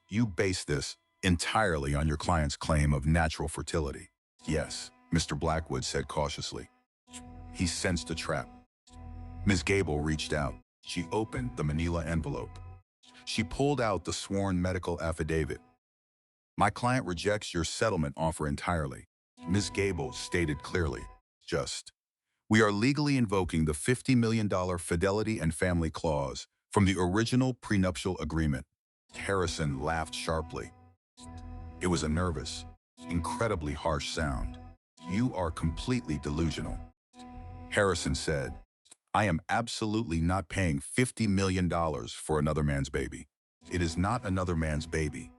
You based this entirely on your client's claim of natural fertility." "Yes," Mr. Blackwood said cautiously. He sensed a trap. Ms. Gable reached out. She opened the manila envelope. She pulled out the sworn medical affidavit. "My client rejects your settlement offer entirely," Ms. Gable stated clearly. We are legally invoking the $50 million fidelity and family clause from the original prenuptial agreement." Harrison laughed sharply. It was a nervous, incredibly harsh sound. "You are completely delusional," Harrison said. "I am absolutely not paying $50 million for another man's baby. It is not another man's baby,"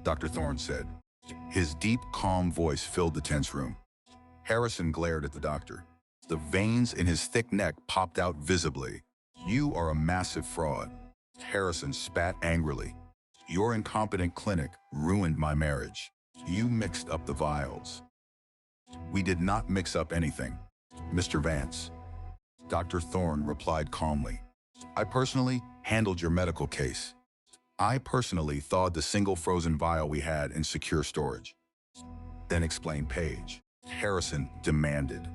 Dr. Thorne said. His deep, calm voice filled the tense room. Harrison glared at the doctor. The veins in his thick neck popped out visibly. "You are a massive fraud," Harrison spat angrily. "Your incompetent clinic ruined my marriage. You mixed up the vials." "We did not mix up anything, Mr. Vance," Dr. Thorne replied calmly. "I personally handled your medical case. I personally thawed the single frozen vial we had in secure storage." "Then explain, Paige," Harrison demanded.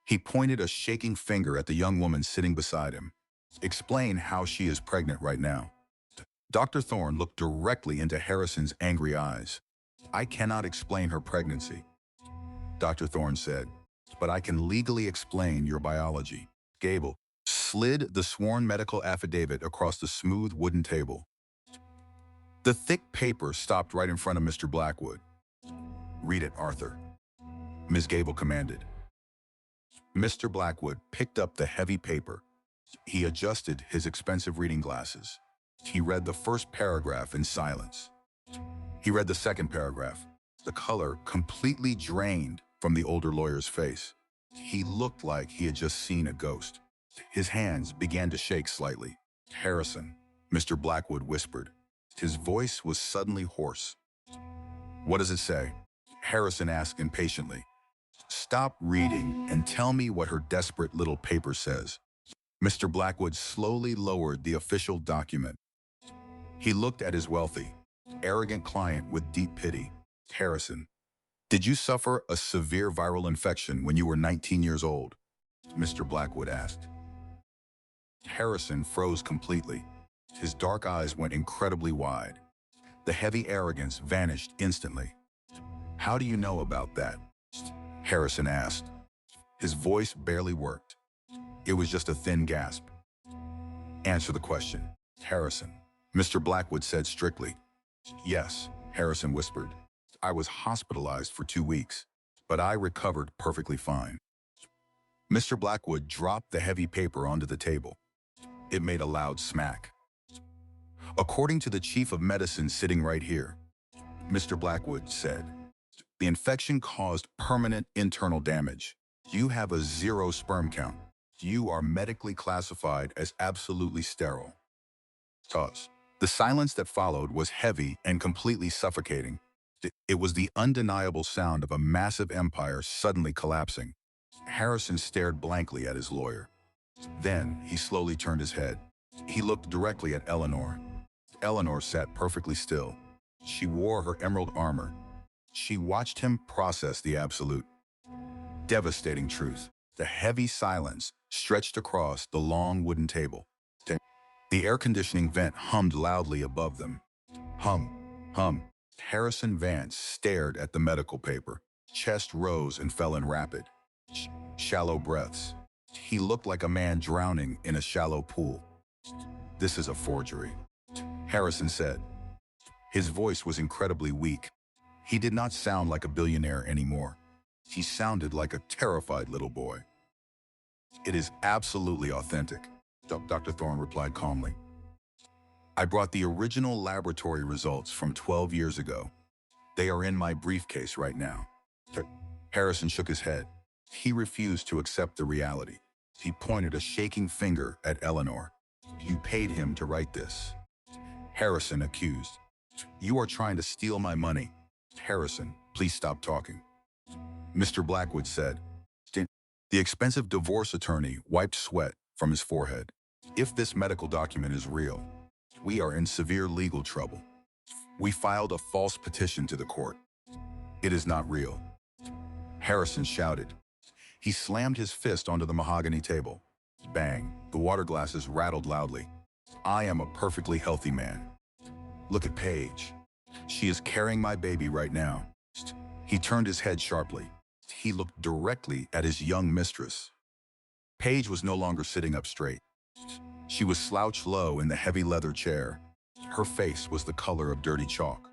He pointed a shaking finger at the young woman sitting beside him. "Explain how she is pregnant right now." Dr. Thorne looked directly into Harrison's angry eyes. "I cannot explain her pregnancy," Dr. Thorne said, "but I can legally explain your biology." Gable slid the sworn medical affidavit across the smooth wooden table. The thick paper stopped right in front of Mr. Blackwood. "Read it, Arthur," Ms. Gable commanded. Mr. Blackwood picked up the heavy paper. He adjusted his expensive reading glasses. He read the first paragraph in silence. He read the second paragraph. The color completely drained from the older lawyer's face. He looked like he had just seen a ghost. His hands began to shake slightly. "Harrison," Mr. Blackwood whispered. His voice was suddenly hoarse. "What does it say?" Harrison asked impatiently. "Stop reading and tell me what her desperate little paper says." Mr. Blackwood slowly lowered the official document. He looked at his wealthy, arrogant client with deep pity. Harrison, did you suffer a severe viral infection when you were 19 years old? Mr. Blackwood asked. Harrison froze completely. His dark eyes went incredibly wide. The heavy arrogance vanished instantly. How do you know about that? Harrison asked. His voice barely worked. It was just a thin gasp. Answer the question, Harrison. Mr. Blackwood said strictly. Yes, Harrison whispered. I was hospitalized for 2 weeks, but I recovered perfectly fine. Mr. Blackwood dropped the heavy paper onto the table. It made a loud smack. According to the chief of medicine sitting right here, Mr. Blackwood said, the infection caused permanent internal damage. You have a 0 sperm count. You are medically classified as absolutely sterile. Pause. The silence that followed was heavy and completely suffocating. It was the undeniable sound of a massive empire suddenly collapsing. Harrison stared blankly at his lawyer. Then he slowly turned his head. He looked directly at Eleanor. Eleanor sat perfectly still. She wore her emerald armor. She watched him process the absolute, devastating truth. The heavy silence stretched across the long wooden table. The air conditioning vent hummed loudly above them. Hum, hum. Harrison Vance stared at the medical paper. Chest rose and fell in rapid, shallow breaths. He looked like a man drowning in a shallow pool. This is a forgery, Harrison said. His voice was incredibly weak. He did not sound like a billionaire anymore. He sounded like a terrified little boy. It is absolutely authentic, Dr. Thorne replied calmly. I brought the original laboratory results from 12 years ago. They are in my briefcase right now. Harrison shook his head. He refused to accept the reality. He pointed a shaking finger at Eleanor. You paid him to write this. Harrison accused. You are trying to steal my money. Harrison, please stop talking. Mr. Blackwood said. The expensive divorce attorney wiped sweat from his forehead. If this medical document is real, we are in severe legal trouble. We filed a false petition to the court. It is not real. Harrison shouted. He slammed his fist onto the mahogany table. Bang, the water glasses rattled loudly. I am a perfectly healthy man. Look at Paige. She is carrying my baby right now. He turned his head sharply. He looked directly at his young mistress. Paige was no longer sitting up straight. She was slouched low in the heavy leather chair. Her face was the color of dirty chalk.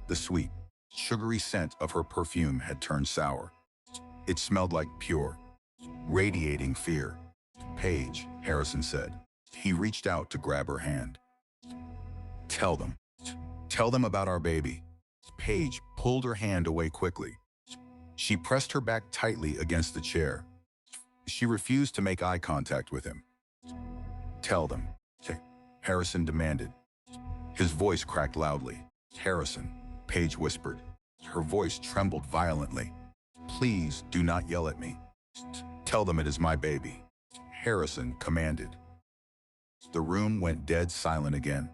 The sweet, sugary scent of her perfume had turned sour. It smelled like pure, radiating fear. Paige, Harrison said. He reached out to grab her hand. Tell them. Tell them about our baby. Paige pulled her hand away quickly. She pressed her back tightly against the chair. She refused to make eye contact with him. Tell them, Harrison demanded. His voice cracked loudly. Harrison, Paige whispered. Her voice trembled violently. Please do not yell at me. Tell them it is my baby. Harrison commanded. The room went dead silent again.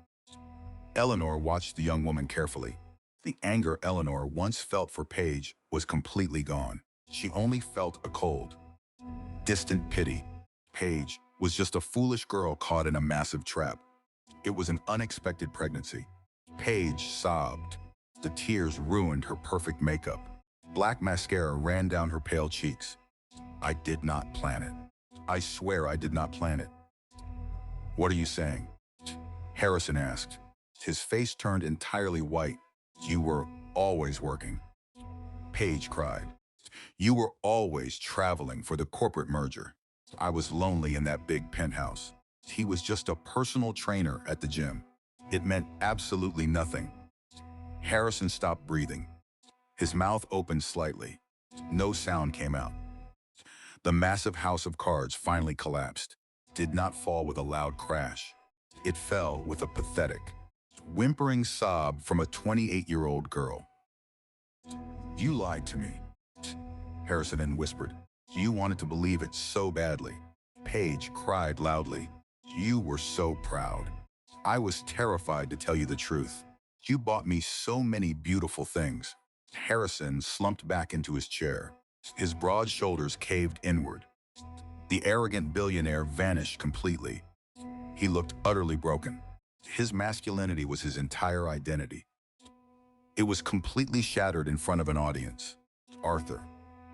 Eleanor watched the young woman carefully. The anger Eleanor once felt for Paige was completely gone. She only felt a cold, distant pity. Paige was just a foolish girl caught in a massive trap. It was an unexpected pregnancy. Paige sobbed. The tears ruined her perfect makeup. Black mascara ran down her pale cheeks. I did not plan it. I swear I did not plan it. What are you saying? Harrison asked. His face turned entirely white. You were always working. Paige cried. You were always traveling for the corporate merger. I was lonely in that big penthouse. He was just a personal trainer at the gym. It meant absolutely nothing. Harrison stopped breathing. His mouth opened slightly. No sound came out. The massive house of cards finally collapsed. Did not fall with a loud crash. It fell with a pathetic, whimpering sob from a 28-year-old girl. You lied to me, Harrison whispered. You wanted to believe it so badly. Paige cried loudly. You were so proud. I was terrified to tell you the truth. You bought me so many beautiful things. Harrison slumped back into his chair. His broad shoulders caved inward. The arrogant billionaire vanished completely. He looked utterly broken. His masculinity was his entire identity. It was completely shattered in front of an audience. Arthur,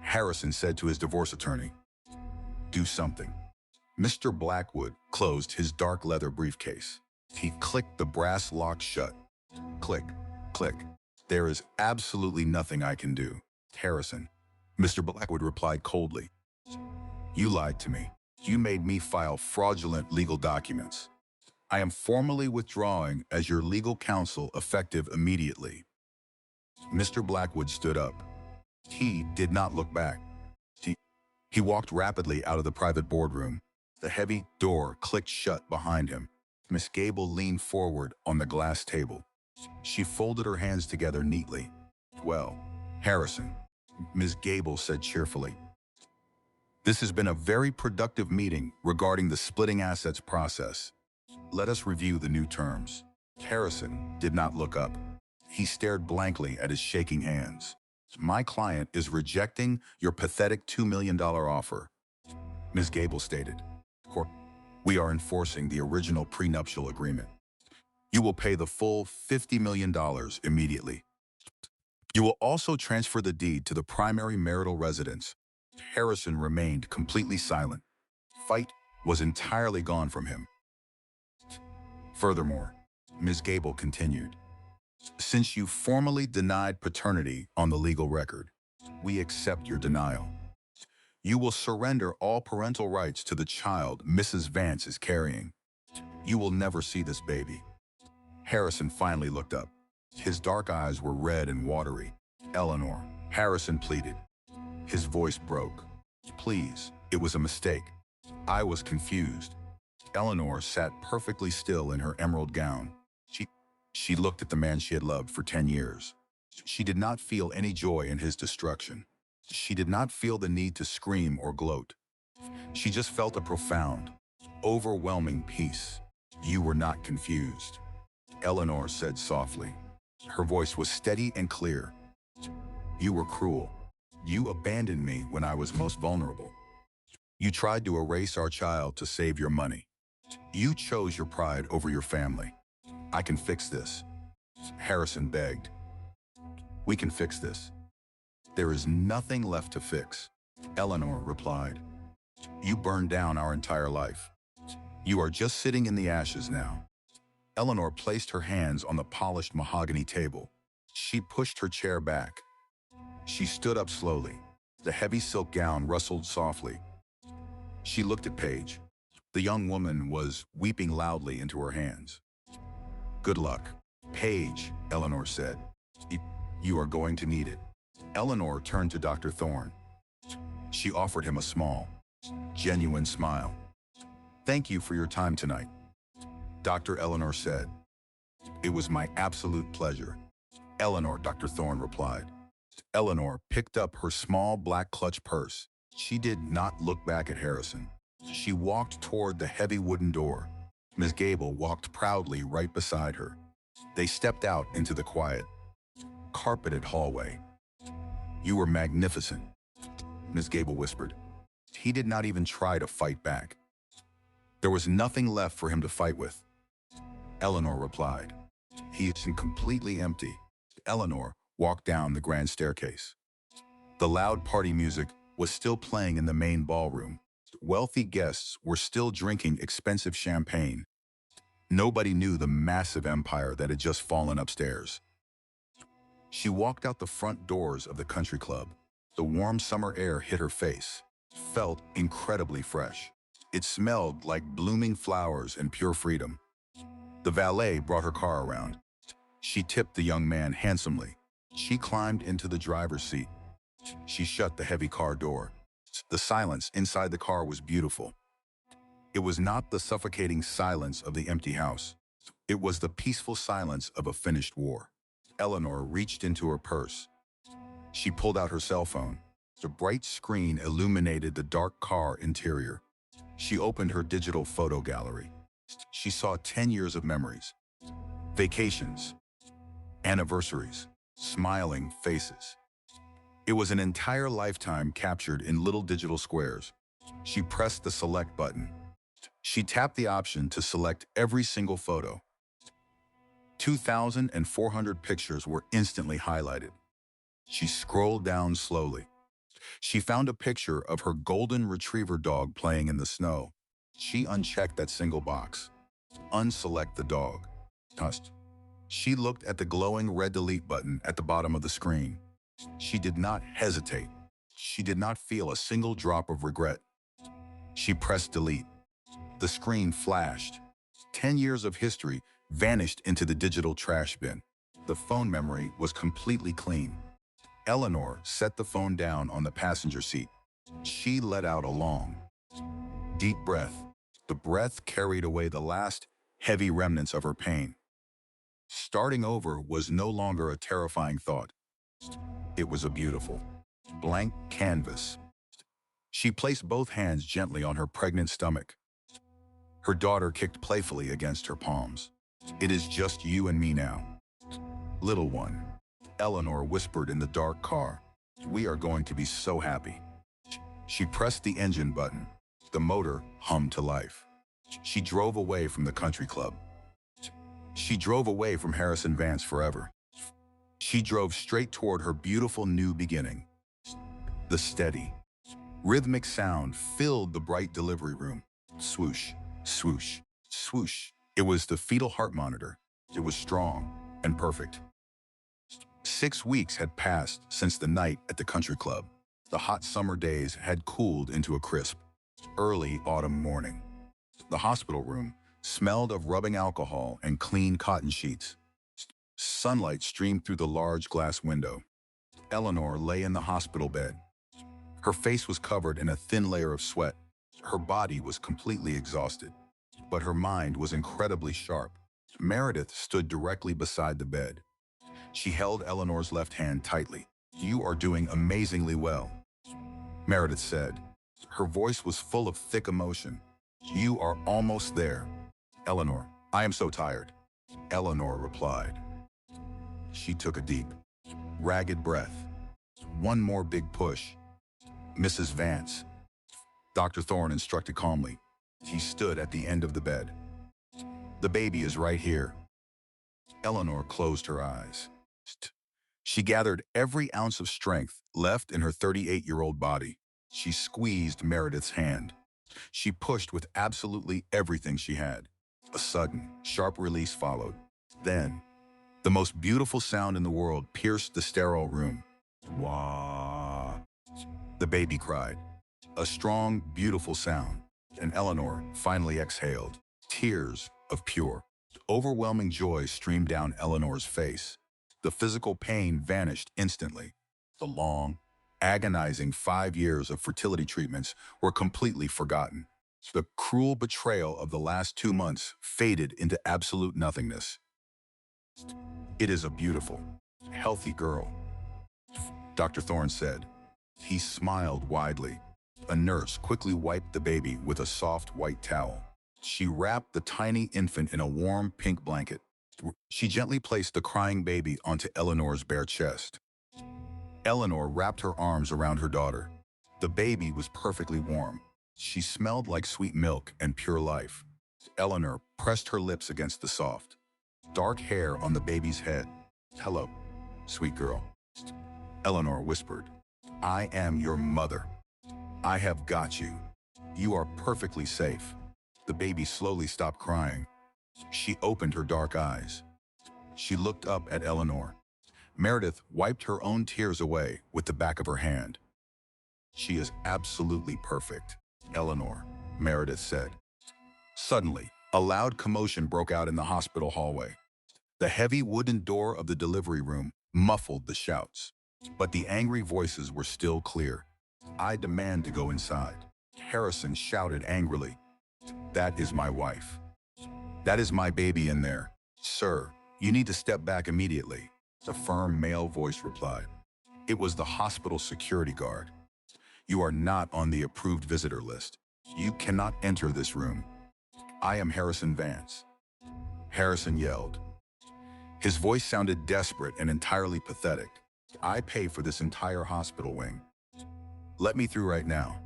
Harrison said to his divorce attorney, do something. Mr. Blackwood closed his dark leather briefcase. He clicked the brass lock shut. Click, click. There is absolutely nothing I can do. Harrison, Mr. Blackwood replied coldly. You lied to me. You made me file fraudulent legal documents. I am formally withdrawing as your legal counsel effective immediately. Mr. Blackwood stood up. He did not look back. He walked rapidly out of the private boardroom. The heavy door clicked shut behind him. Miss Gable leaned forward on the glass table. She folded her hands together neatly. Well, Harrison, Ms. Gable said cheerfully. This has been a very productive meeting regarding the splitting assets process. Let us review the new terms. Harrison did not look up. He stared blankly at his shaking hands. My client is rejecting your pathetic $2 million offer, Ms. Gable stated. We are enforcing the original prenuptial agreement. You will pay the full $50 million immediately. You will also transfer the deed to the primary marital residence. Harrison remained completely silent. Fight was entirely gone from him. Furthermore, Ms. Gable continued, since you formally denied paternity on the legal record, we accept your denial. You will surrender all parental rights to the child Mrs. Vance is carrying. You will never see this baby. Harrison finally looked up. His dark eyes were red and watery. Eleanor, Harrison pleaded. His voice broke. Please, it was a mistake. I was confused. Eleanor sat perfectly still in her emerald gown. She looked at the man she had loved for 10 years. She did not feel any joy in his destruction. She did not feel the need to scream or gloat. She just felt a profound, overwhelming peace. You were not confused, Eleanor said softly. Her voice was steady and clear. You were cruel. You abandoned me when I was most vulnerable. You tried to erase our child to save your money. You chose your pride over your family. I can fix this, Harrison begged. We can fix this. There is nothing left to fix, Eleanor replied. You burned down our entire life. You are just sitting in the ashes now. Eleanor placed her hands on the polished mahogany table. She pushed her chair back. She stood up slowly. The heavy silk gown rustled softly. She looked at Paige. The young woman was weeping loudly into her hands. Good luck, Paige, Eleanor said. You are going to need it. Eleanor turned to Dr. Thorne. She offered him a small, genuine smile. Thank you for your time tonight, Dr. Eleanor said. It was my absolute pleasure. Eleanor, Dr. Thorne replied. Eleanor picked up her small black clutch purse. She did not look back at Harrison. She walked toward the heavy wooden door. Ms. Gable walked proudly right beside her. They stepped out into the quiet, carpeted hallway. You were magnificent, Ms. Gable whispered. He did not even try to fight back. There was nothing left for him to fight with, Eleanor replied. He is completely empty. Eleanor walked down the grand staircase. The loud party music was still playing in the main ballroom. Wealthy guests were still drinking expensive champagne. Nobody knew the massive empire that had just fallen upstairs. She walked out the front doors of the country club. The warm summer air hit her face. Felt incredibly fresh. It smelled like blooming flowers and pure freedom. The valet brought her car around. She tipped the young man handsomely. She climbed into the driver's seat. She shut the heavy car door. The silence inside the car was beautiful. It was not the suffocating silence of the empty house. It was the peaceful silence of a finished war. Eleanor reached into her purse. She pulled out her cell phone. The bright screen illuminated the dark car interior. She opened her digital photo gallery. She saw 10 years of memories, vacations, anniversaries, smiling faces. It was an entire lifetime captured in little digital squares. She pressed the select button. She tapped the option to select every single photo. 2,400 pictures were instantly highlighted. She scrolled down slowly. She found a picture of her golden retriever dog playing in the snow. She unchecked that single box. Unselect the dog. Tust. She looked at the glowing red delete button at the bottom of the screen. She did not hesitate. She did not feel a single drop of regret. She pressed delete. The screen flashed. 10 years of history vanished into the digital trash bin. The phone memory was completely clean. Eleanor set the phone down on the passenger seat. She let out a long, deep breath. The breath carried away the last heavy remnants of her pain. Starting over was no longer a terrifying thought. It was a beautiful, blank canvas. She placed both hands gently on her pregnant stomach. Her daughter kicked playfully against her palms. "It is just you and me now, little one," Eleanor whispered in the dark car. "We are going to be so happy." She pressed the engine button. The motor hummed to life. She drove away from the country club. She drove away from Harrison Vance forever. She drove straight toward her beautiful new beginning. The steady, rhythmic sound filled the bright delivery room. Swoosh, swoosh, swoosh. It was the fetal heart monitor. It was strong and perfect. 6 weeks had passed since the night at the country club. The hot summer days had cooled into a crisp, early autumn morning. The hospital room smelled of rubbing alcohol and clean cotton sheets. Sunlight streamed through the large glass window. Eleanor lay in the hospital bed. Her face was covered in a thin layer of sweat. Her body was completely exhausted, but her mind was incredibly sharp. Meredith stood directly beside the bed. She held Eleanor's left hand tightly. "You are doing amazingly well," Meredith said. Her voice was full of thick emotion. "You are almost there." "Eleanor, I am so tired," Eleanor replied. She took a deep, ragged breath. "One more big push." "Mrs. Vance," Dr. Thorne instructed calmly. He stood at the end of the bed. "The baby is right here." Eleanor closed her eyes. She gathered every ounce of strength left in her 38-year-old body. She squeezed Meredith's hand. She pushed with absolutely everything she had. A sudden, sharp release followed. Then, the most beautiful sound in the world pierced the sterile room. "Wah!" The baby cried. A strong, beautiful sound. And Eleanor finally exhaled. Tears of pure, overwhelming joy streamed down Eleanor's face. The physical pain vanished instantly. The long, agonizing 5 years of fertility treatments were completely forgotten. The cruel betrayal of the last 2 months faded into absolute nothingness. "It is a beautiful, healthy girl," Dr. Thorne said. He smiled widely. A nurse quickly wiped the baby with a soft white towel. She wrapped the tiny infant in a warm pink blanket. She gently placed the crying baby onto Eleanor's bare chest. Eleanor wrapped her arms around her daughter. The baby was perfectly warm. She smelled like sweet milk and pure life. Eleanor pressed her lips against the soft, dark hair on the baby's head. "Hello, sweet girl," Eleanor whispered. "I am your mother. I have got you. You are perfectly safe." The baby slowly stopped crying. She opened her dark eyes. She looked up at Eleanor. Meredith wiped her own tears away with the back of her hand. "She is absolutely perfect, Eleanor," Meredith said. Suddenly, a loud commotion broke out in the hospital hallway. The heavy wooden door of the delivery room muffled the shouts, but the angry voices were still clear. "I demand to go inside," Harrison shouted angrily. "That is my wife. That is my baby in there. Sir, you need to step back immediately," a firm male voice replied. It was the hospital security guard. "You are not on the approved visitor list." "You cannot enter this room. I am Harrison Vance." Harrison yelled. His voice sounded desperate and entirely pathetic. "I pay for this entire hospital wing. Let me through right now."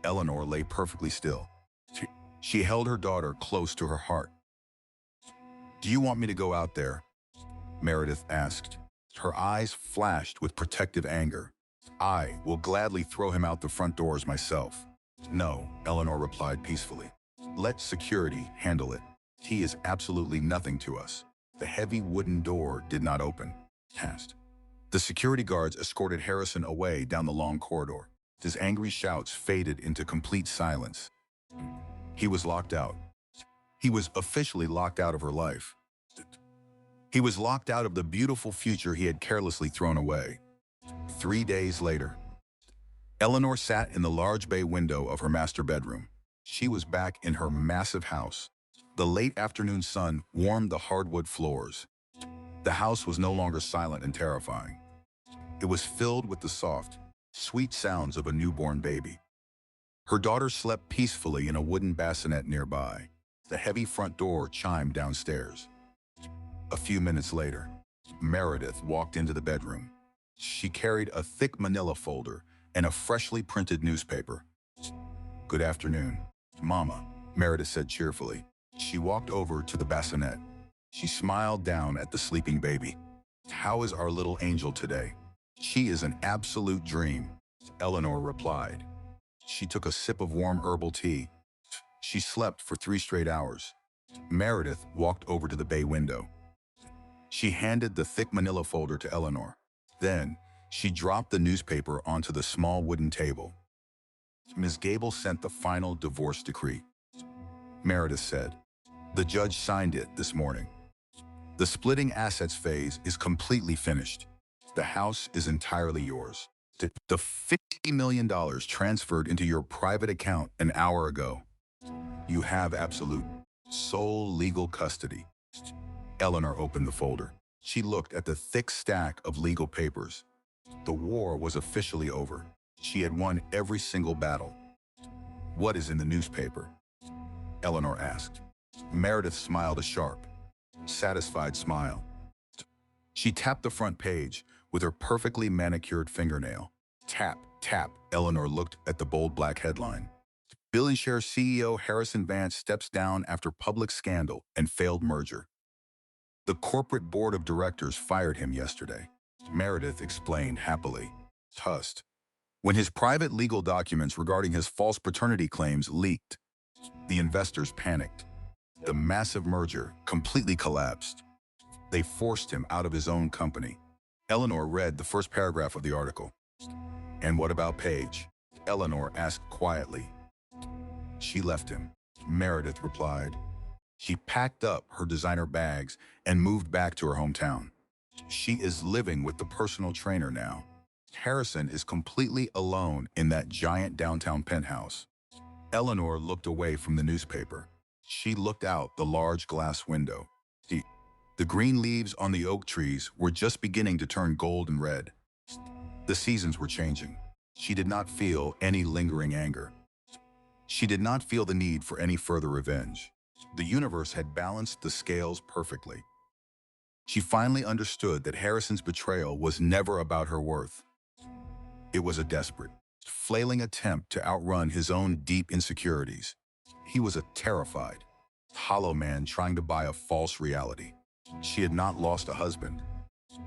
Eleanor lay perfectly still. She held her daughter close to her heart. "Do you want me to go out there?" Meredith asked. Her eyes flashed with protective anger. "I will gladly throw him out the front doors myself." "No," Eleanor replied peacefully. "Let security handle it. He is absolutely nothing to us." The heavy wooden door did not open. The security guards escorted Harrison away down the long corridor. His angry shouts faded into complete silence. He was locked out. He was officially locked out of her life. He was locked out of the beautiful future he had carelessly thrown away. 3 days later, Eleanor sat in the large bay window of her master bedroom. She was back in her massive house. The late afternoon sun warmed the hardwood floors. The house was no longer silent and terrifying. It was filled with the soft, sweet sounds of a newborn baby. Her daughter slept peacefully in a wooden bassinet nearby. The heavy front door chimed downstairs. A few minutes later, Meredith walked into the bedroom. She carried a thick manila folder and a freshly printed newspaper. "Good afternoon, Mama," Meredith said cheerfully. She walked over to the bassinet. She smiled down at the sleeping baby. "How is our little angel today?" "She is an absolute dream," Eleanor replied. She took a sip of warm herbal tea. She slept for 3 straight hours. Meredith walked over to the bay window. She handed the thick manila folder to Eleanor. Then, she dropped the newspaper onto the small wooden table. "Ms. Gable sent the final divorce decree," Meredith said. "The judge signed it this morning. The splitting assets phase is completely finished. The house is entirely yours. The $50 million transferred into your private account an hour ago. You have absolute, sole legal custody." Eleanor opened the folder. She looked at the thick stack of legal papers. The war was officially over. She had won every single battle. "What is in the newspaper?" Eleanor asked. Meredith smiled a sharp, satisfied smile. She tapped the front page with her perfectly manicured fingernail. Tap, tap. Eleanor looked at the bold black headline. "Billionaire CEO Harrison Vance steps down after public scandal and failed merger. The corporate board of directors fired him yesterday," Meredith explained happily. Tussed. When his private legal documents regarding his false paternity claims leaked, the investors panicked. The massive merger completely collapsed. They forced him out of his own company. Eleanor read the first paragraph of the article. "And what about Paige?" Eleanor asked quietly. "She left him," Meredith replied. She packed up her designer bags and moved back to her hometown. She is living with the personal trainer now. Harrison is completely alone in that giant downtown penthouse. Eleanor looked away from the newspaper. She looked out the large glass window. The green leaves on the oak trees were just beginning to turn gold and red. The seasons were changing. She did not feel any lingering anger. She did not feel the need for any further revenge. The universe had balanced the scales perfectly. She finally understood that Harrison's betrayal was never about her worth. It was a desperate, flailing attempt to outrun his own deep insecurities. He was a terrified, hollow man trying to buy a false reality. She had not lost a husband.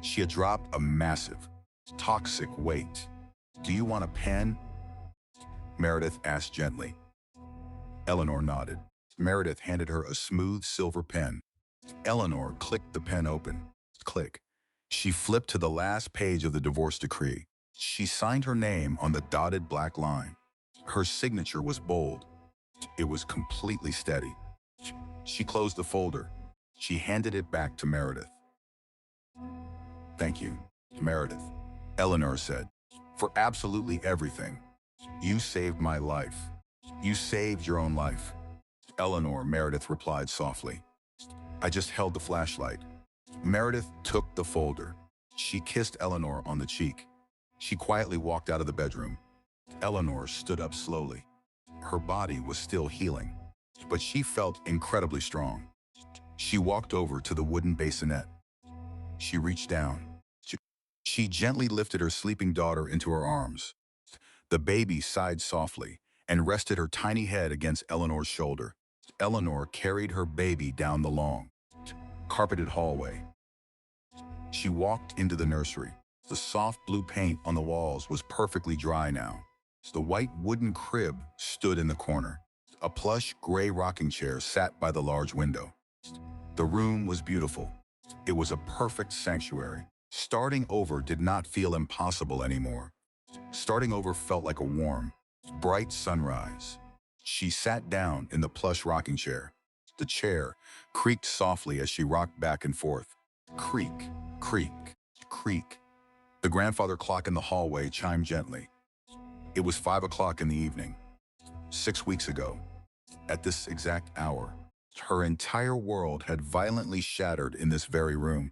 She had dropped a massive, toxic weight. "Do you want a pen?" Meredith asked gently. Eleanor nodded. Meredith handed her a smooth silver pen. Eleanor clicked the pen open. Click. She flipped to the last page of the divorce decree. She signed her name on the dotted black line. Her signature was bold. It was completely steady. She closed the folder. She handed it back to Meredith. "Thank you, Meredith," Eleanor said, "for absolutely everything. You saved my life. You saved your own life." "Eleanor," Meredith replied softly. "I just held the flashlight." Meredith took the folder. She kissed Eleanor on the cheek. She quietly walked out of the bedroom. Eleanor stood up slowly. Her body was still healing, but she felt incredibly strong. She walked over to the wooden bassinet. She reached down. She gently lifted her sleeping daughter into her arms. The baby sighed softly and rested her tiny head against Eleanor's shoulder. Eleanor carried her baby down the long, carpeted hallway. She walked into the nursery. The soft blue paint on the walls was perfectly dry now. The white wooden crib stood in the corner. A plush gray rocking chair sat by the large window. The room was beautiful. It was a perfect sanctuary. Starting over did not feel impossible anymore. Starting over felt like a warm, bright sunrise. She sat down in the plush rocking chair. The chair creaked softly as she rocked back and forth. Creak, creak, creak. The grandfather clock in the hallway chimed gently. It was 5 o'clock in the evening. 6 weeks ago, at this exact hour, her entire world had violently shattered in this very room.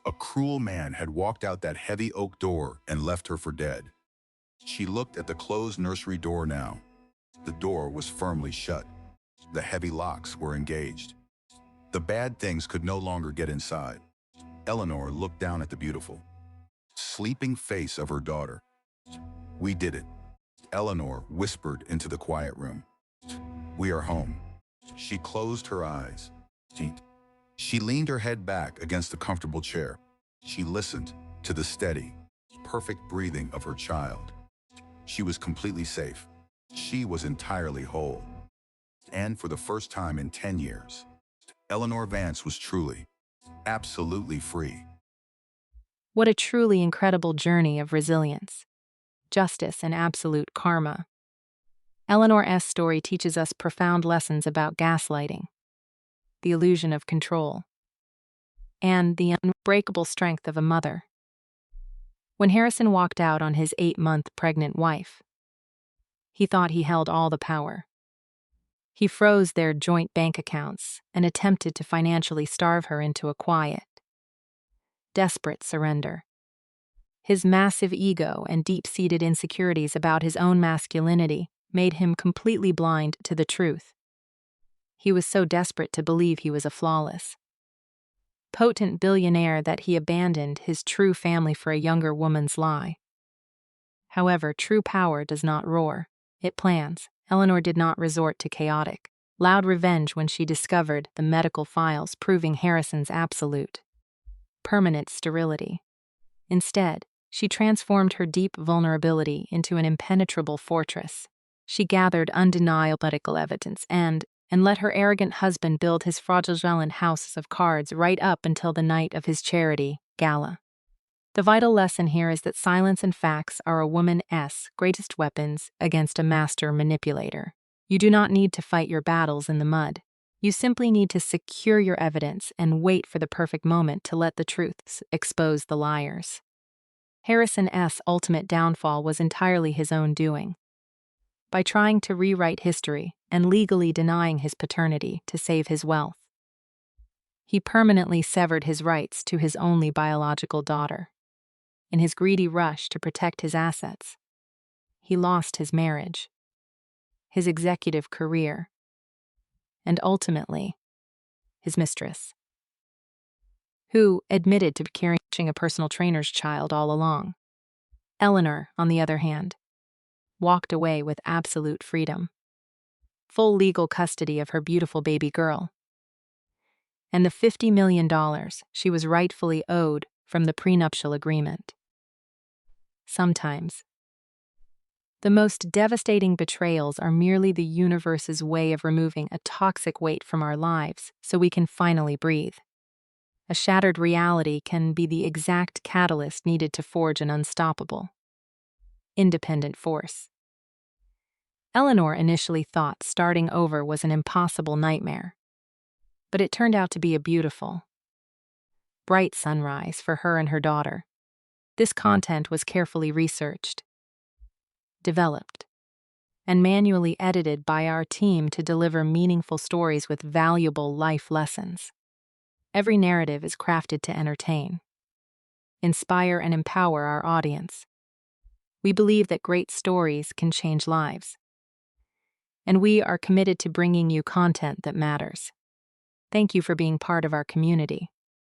A cruel man had walked out that heavy oak door and left her for dead. She looked at the closed nursery door now. The door was firmly shut. The heavy locks were engaged. The bad things could no longer get inside. Eleanor looked down at the beautiful, sleeping face of her daughter. "We did it," Eleanor whispered into the quiet room. "We are home." She closed her eyes. She leaned her head back against the comfortable chair. She listened to the steady, perfect breathing of her child. She was completely safe. She was entirely whole. And for the first time in 10 years, Eleanor Vance was truly, absolutely free. What a truly incredible journey of resilience, justice, and absolute karma. Eleanor S. story teaches us profound lessons about gaslighting, the illusion of control, and the unbreakable strength of a mother. When Harrison walked out on his 8-month pregnant wife, he thought he held all the power. He froze their joint bank accounts and attempted to financially starve her into a quiet, desperate surrender. His massive ego and deep-seated insecurities about his own masculinity made him completely blind to the truth. He was so desperate to believe he was a flawless, potent billionaire that he abandoned his true family for a younger woman's lie. However, true power does not roar, it plans. Eleanor did not resort to chaotic, loud revenge when she discovered the medical files proving Harrison's absolute, permanent sterility. Instead, she transformed her deep vulnerability into an impenetrable fortress. She gathered undeniable medical evidence and let her arrogant husband build his fraudulent house of cards right up until the night of his charity gala. The vital lesson here is that silence and facts are a woman's greatest weapons against a master manipulator. You do not need to fight your battles in the mud. You simply need to secure your evidence and wait for the perfect moment to let the truths expose the liars. Harrison's ultimate downfall was entirely his own doing. By trying to rewrite history and legally denying his paternity to save his wealth, he permanently severed his rights to his only biological daughter. In his greedy rush to protect his assets, he lost his marriage, his executive career, and ultimately, his mistress, who admitted to carrying a personal trainer's child all along. Eleanor, on the other hand, walked away with absolute freedom, full legal custody of her beautiful baby girl, and the $50 million she was rightfully owed from the prenuptial agreement. Sometimes, the most devastating betrayals are merely the universe's way of removing a toxic weight from our lives so we can finally breathe. A shattered reality can be the exact catalyst needed to forge an unstoppable, independent force. Eleanor initially thought starting over was an impossible nightmare, but it turned out to be a beautiful, bright sunrise for her and her daughter. This content was carefully researched, developed, and manually edited by our team to deliver meaningful stories with valuable life lessons. Every narrative is crafted to entertain, inspire, and empower our audience. We believe that great stories can change lives, and we are committed to bringing you content that matters. Thank you for being part of our community.